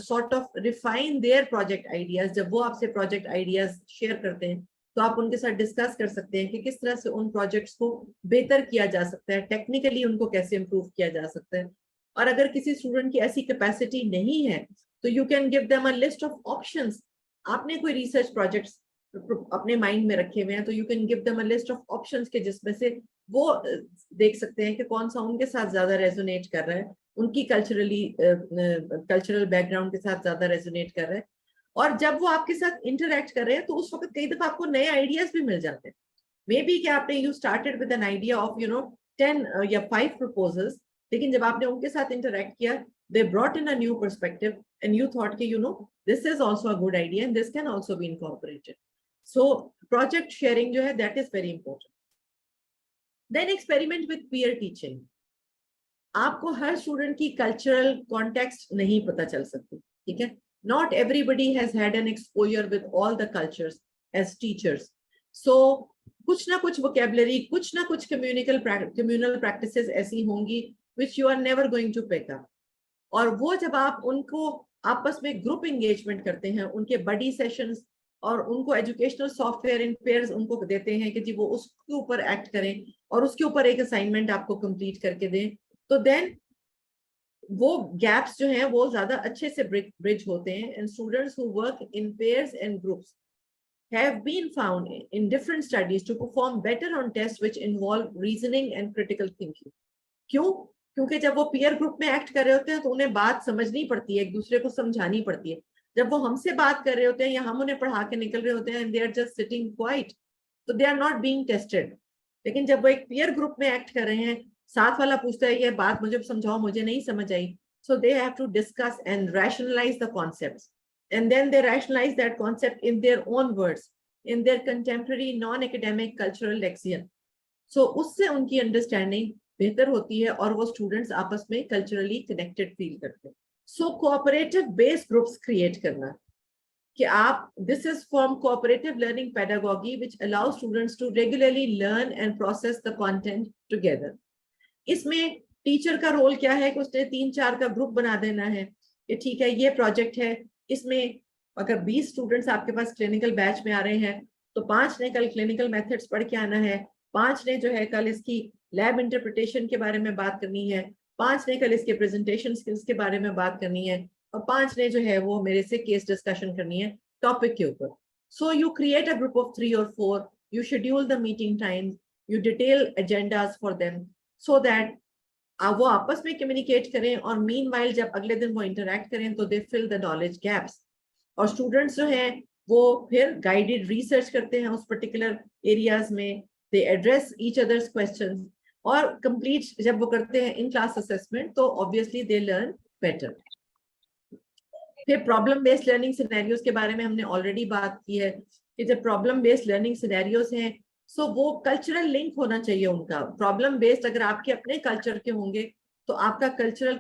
sort of refine their project ideas. जब वो आपसे project ideas share करते हैं तो आप उनके साथ discuss कर सकते हैं कि किस तरह से उन projects को बेहतर किया जा सकता है, technically उनको कैसे improve किया जा सकता है। और अगर किसी student की ऐसी capacity नहीं है तो you can give them a list of options. आपने कोई research projects अपने mind में रखे हुए हैं तो you can give them a list of options के जिसमें से वो देख सकते हैं कि कौन सा उनके साथ ज्यादा resonate कर रहा है, उनकी कल्चरल बैकग्राउंड के साथ ज्यादा रेजोनेट कर रहे हैं। और जब वो आपके साथ इंटरैक्ट कर रहे हैं तो उस वक्त कई दफा आपको नए आइडियाज भी मिल जाते हैं। मे बी कि आपने you started with an idea of 10 या 5 प्रपोजल्स, लेकिन जब आपने उनके साथ इंटरैक्ट किया, they brought in a new perspective and you thought कि this is also a good idea and this can also be incorporated. So project sharing जो है that is very important. Then experiment with peer teaching. आपको हर student की cultural context नहीं पता चल सकती, ठीक है? Not everybody has had an exposure with all the cultures as teachers. So कुछ ना कुछ वोकैबुलरी, कुछ ना कुछ कम्युनल प्रैक्टिसेस ऐसी होंगी which you are never going to pick up. और वो जब आप उनको आपस में ग्रुप एंगेजमेंट करते हैं, उनके बडी सेशंस और उनको एजुकेशनल सॉफ्टवेयर इन पेयर्स उनको देते हैं कि जी वो उसके ऊपर एक्ट करें और उसके ऊपर एक असाइनमेंट आपको कंप्लीट करके दें, तो देन वो गैप्स जो हैं वो ज्यादा अच्छे से ब्रिज होते हैं। And students who work in pairs and groups have been found in different studies to perform better on test which involve reasoning and critical thinking. क्यों? क्योंकि जब वो पीयर ग्रुप में एक्ट कर रहे होते हैं तो उन्हें बात समझनी पड़ती है, एक दूसरे को समझानी पड़ती है। जब वो हमसे बात कर रहे होते हैं या हम उन्हें पढ़ा के निकल रहे होते हैं and they are just sitting quiet, तो they are not being tested. लेकिन जब वो एक पीयर ग्रुप में एक्ट कर रहे हैं, साथ वाला पूछता है ये बात मुझे समझाओ, मुझे नहीं समझ आई, so they have to discuss and rationalize the concepts, and then they rationalize that concept in their own words, in their contemporary non-academic cultural lexion. So उससे उनकी understanding बेहतर होती है और वो students आपस में culturally connected feel करते हैं। So cooperative based groups create करना कि आप, this is from cooperative learning pedagogy which allows students to regularly learn and process the content together. इसमें टीचर का रोल क्या है कि उसने 3-4 का ग्रुप बना देना है कि ठीक है ये प्रोजेक्ट है, इसमें अगर 20 स्टूडेंट्स आपके पास क्लिनिकल बैच में आ रहे हैं तो 5 ने कल क्लिनिकल मेथड्स पढ़ के आना है, 5 ने जो है कल इसकी लैब इंटरप्रिटेशन के बारे में बात करनी है, 5 ने कल इसके प्रेजेंटेशन स्किल्स के बारे में बात करनी है और 5 ने जो है वो मेरे से केस डिस्कशन करनी है टॉपिक के ऊपर। So you create a group of 3 or 4, you schedule the meeting times, you detail agendas for them so that वो आपस में communicate करें और meanwhile जब अगले दिन वो interact करें तो they fill the knowledge gaps. और students जो हैं वो फिर guided research करते हैं उस particular areas में, they address each other's questions और complete जब वो करते हैं in class assessment तो obviously they learn better. फिर प्रॉब्लम बेस्ड लर्निंग सिनेरियोज के बारे में हमने ऑलरेडी बात की है कि जब प्रॉब्लम बेस्ड लर्निंग सिनेरियोज हैं सो वो कल्चरल लिंक होना चाहिए उनका. प्रॉब्लम बेस्ड अगर आपके अपने कल्चर के होंगे तो आपका कल्चरल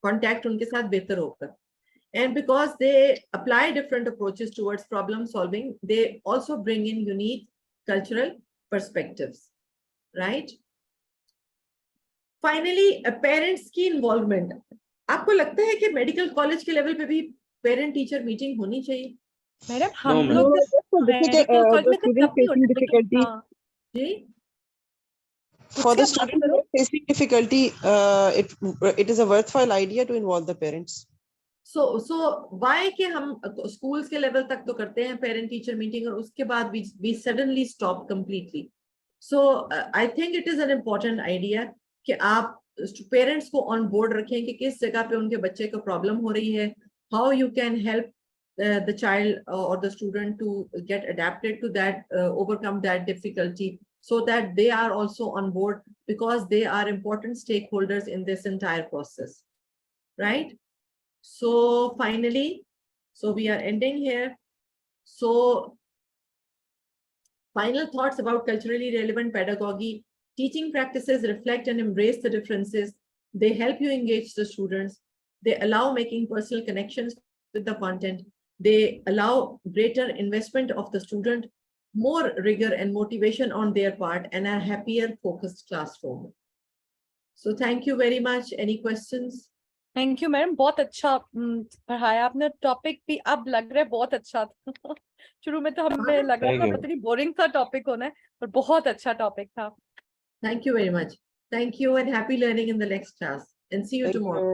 कॉन्टैक्ट उनके साथ बेहतर होगा. And because they apply different approaches towards problem solving, they also bring in unique cultural perspectives, right? Finally, parents की involvement. आपको लगता है कि मेडिकल कॉलेज के लेवल पे भी पेरेंट टीचर मीटिंग होनी चाहिए? मैडम No, हम ma'am. लोग Difficult, the student facing difficulty. Ji For the उससे बात student करो. facing difficulty, it is a worthwhile idea to involve the parents. so why कि हम स्कूल्स के लेवल तक तो करते हैं पेरेंट टीचर मीटिंग और उसके बाद we suddenly stop completely. So I think it is an important idea कि आप पेरेंट्स को ऑन बोर्ड रखें कि किस जगह पे उनके बच्चे को प्रॉब्लम हो रही है, how you can help the child or the student to get adapted to that, overcome that difficulty, so that they are also on board because they are important stakeholders in this entire process, right? So finally, so we are ending here. So final thoughts about culturally relevant pedagogy. Teaching practices reflect and embrace the differences. They help you engage the students. They allow making personal connections with the content. They allow greater investment of the student, more rigor and motivation on their part, and a happier, focused classroom. So thank you very much. Any questions? Thank you madam, बहुत अच्छा पढ़ाया आपने. Topic भी अब लग रहा है बहुत अच्छा था. शुरू में तो हमें लग रहा Thank था you. पता नहीं बोरिंग सा टॉपिक होना है, पर बहुत अच्छा टॉपिक था. Thank you very much. Thank you and happy learning in the next class. And see you Thank tomorrow. you.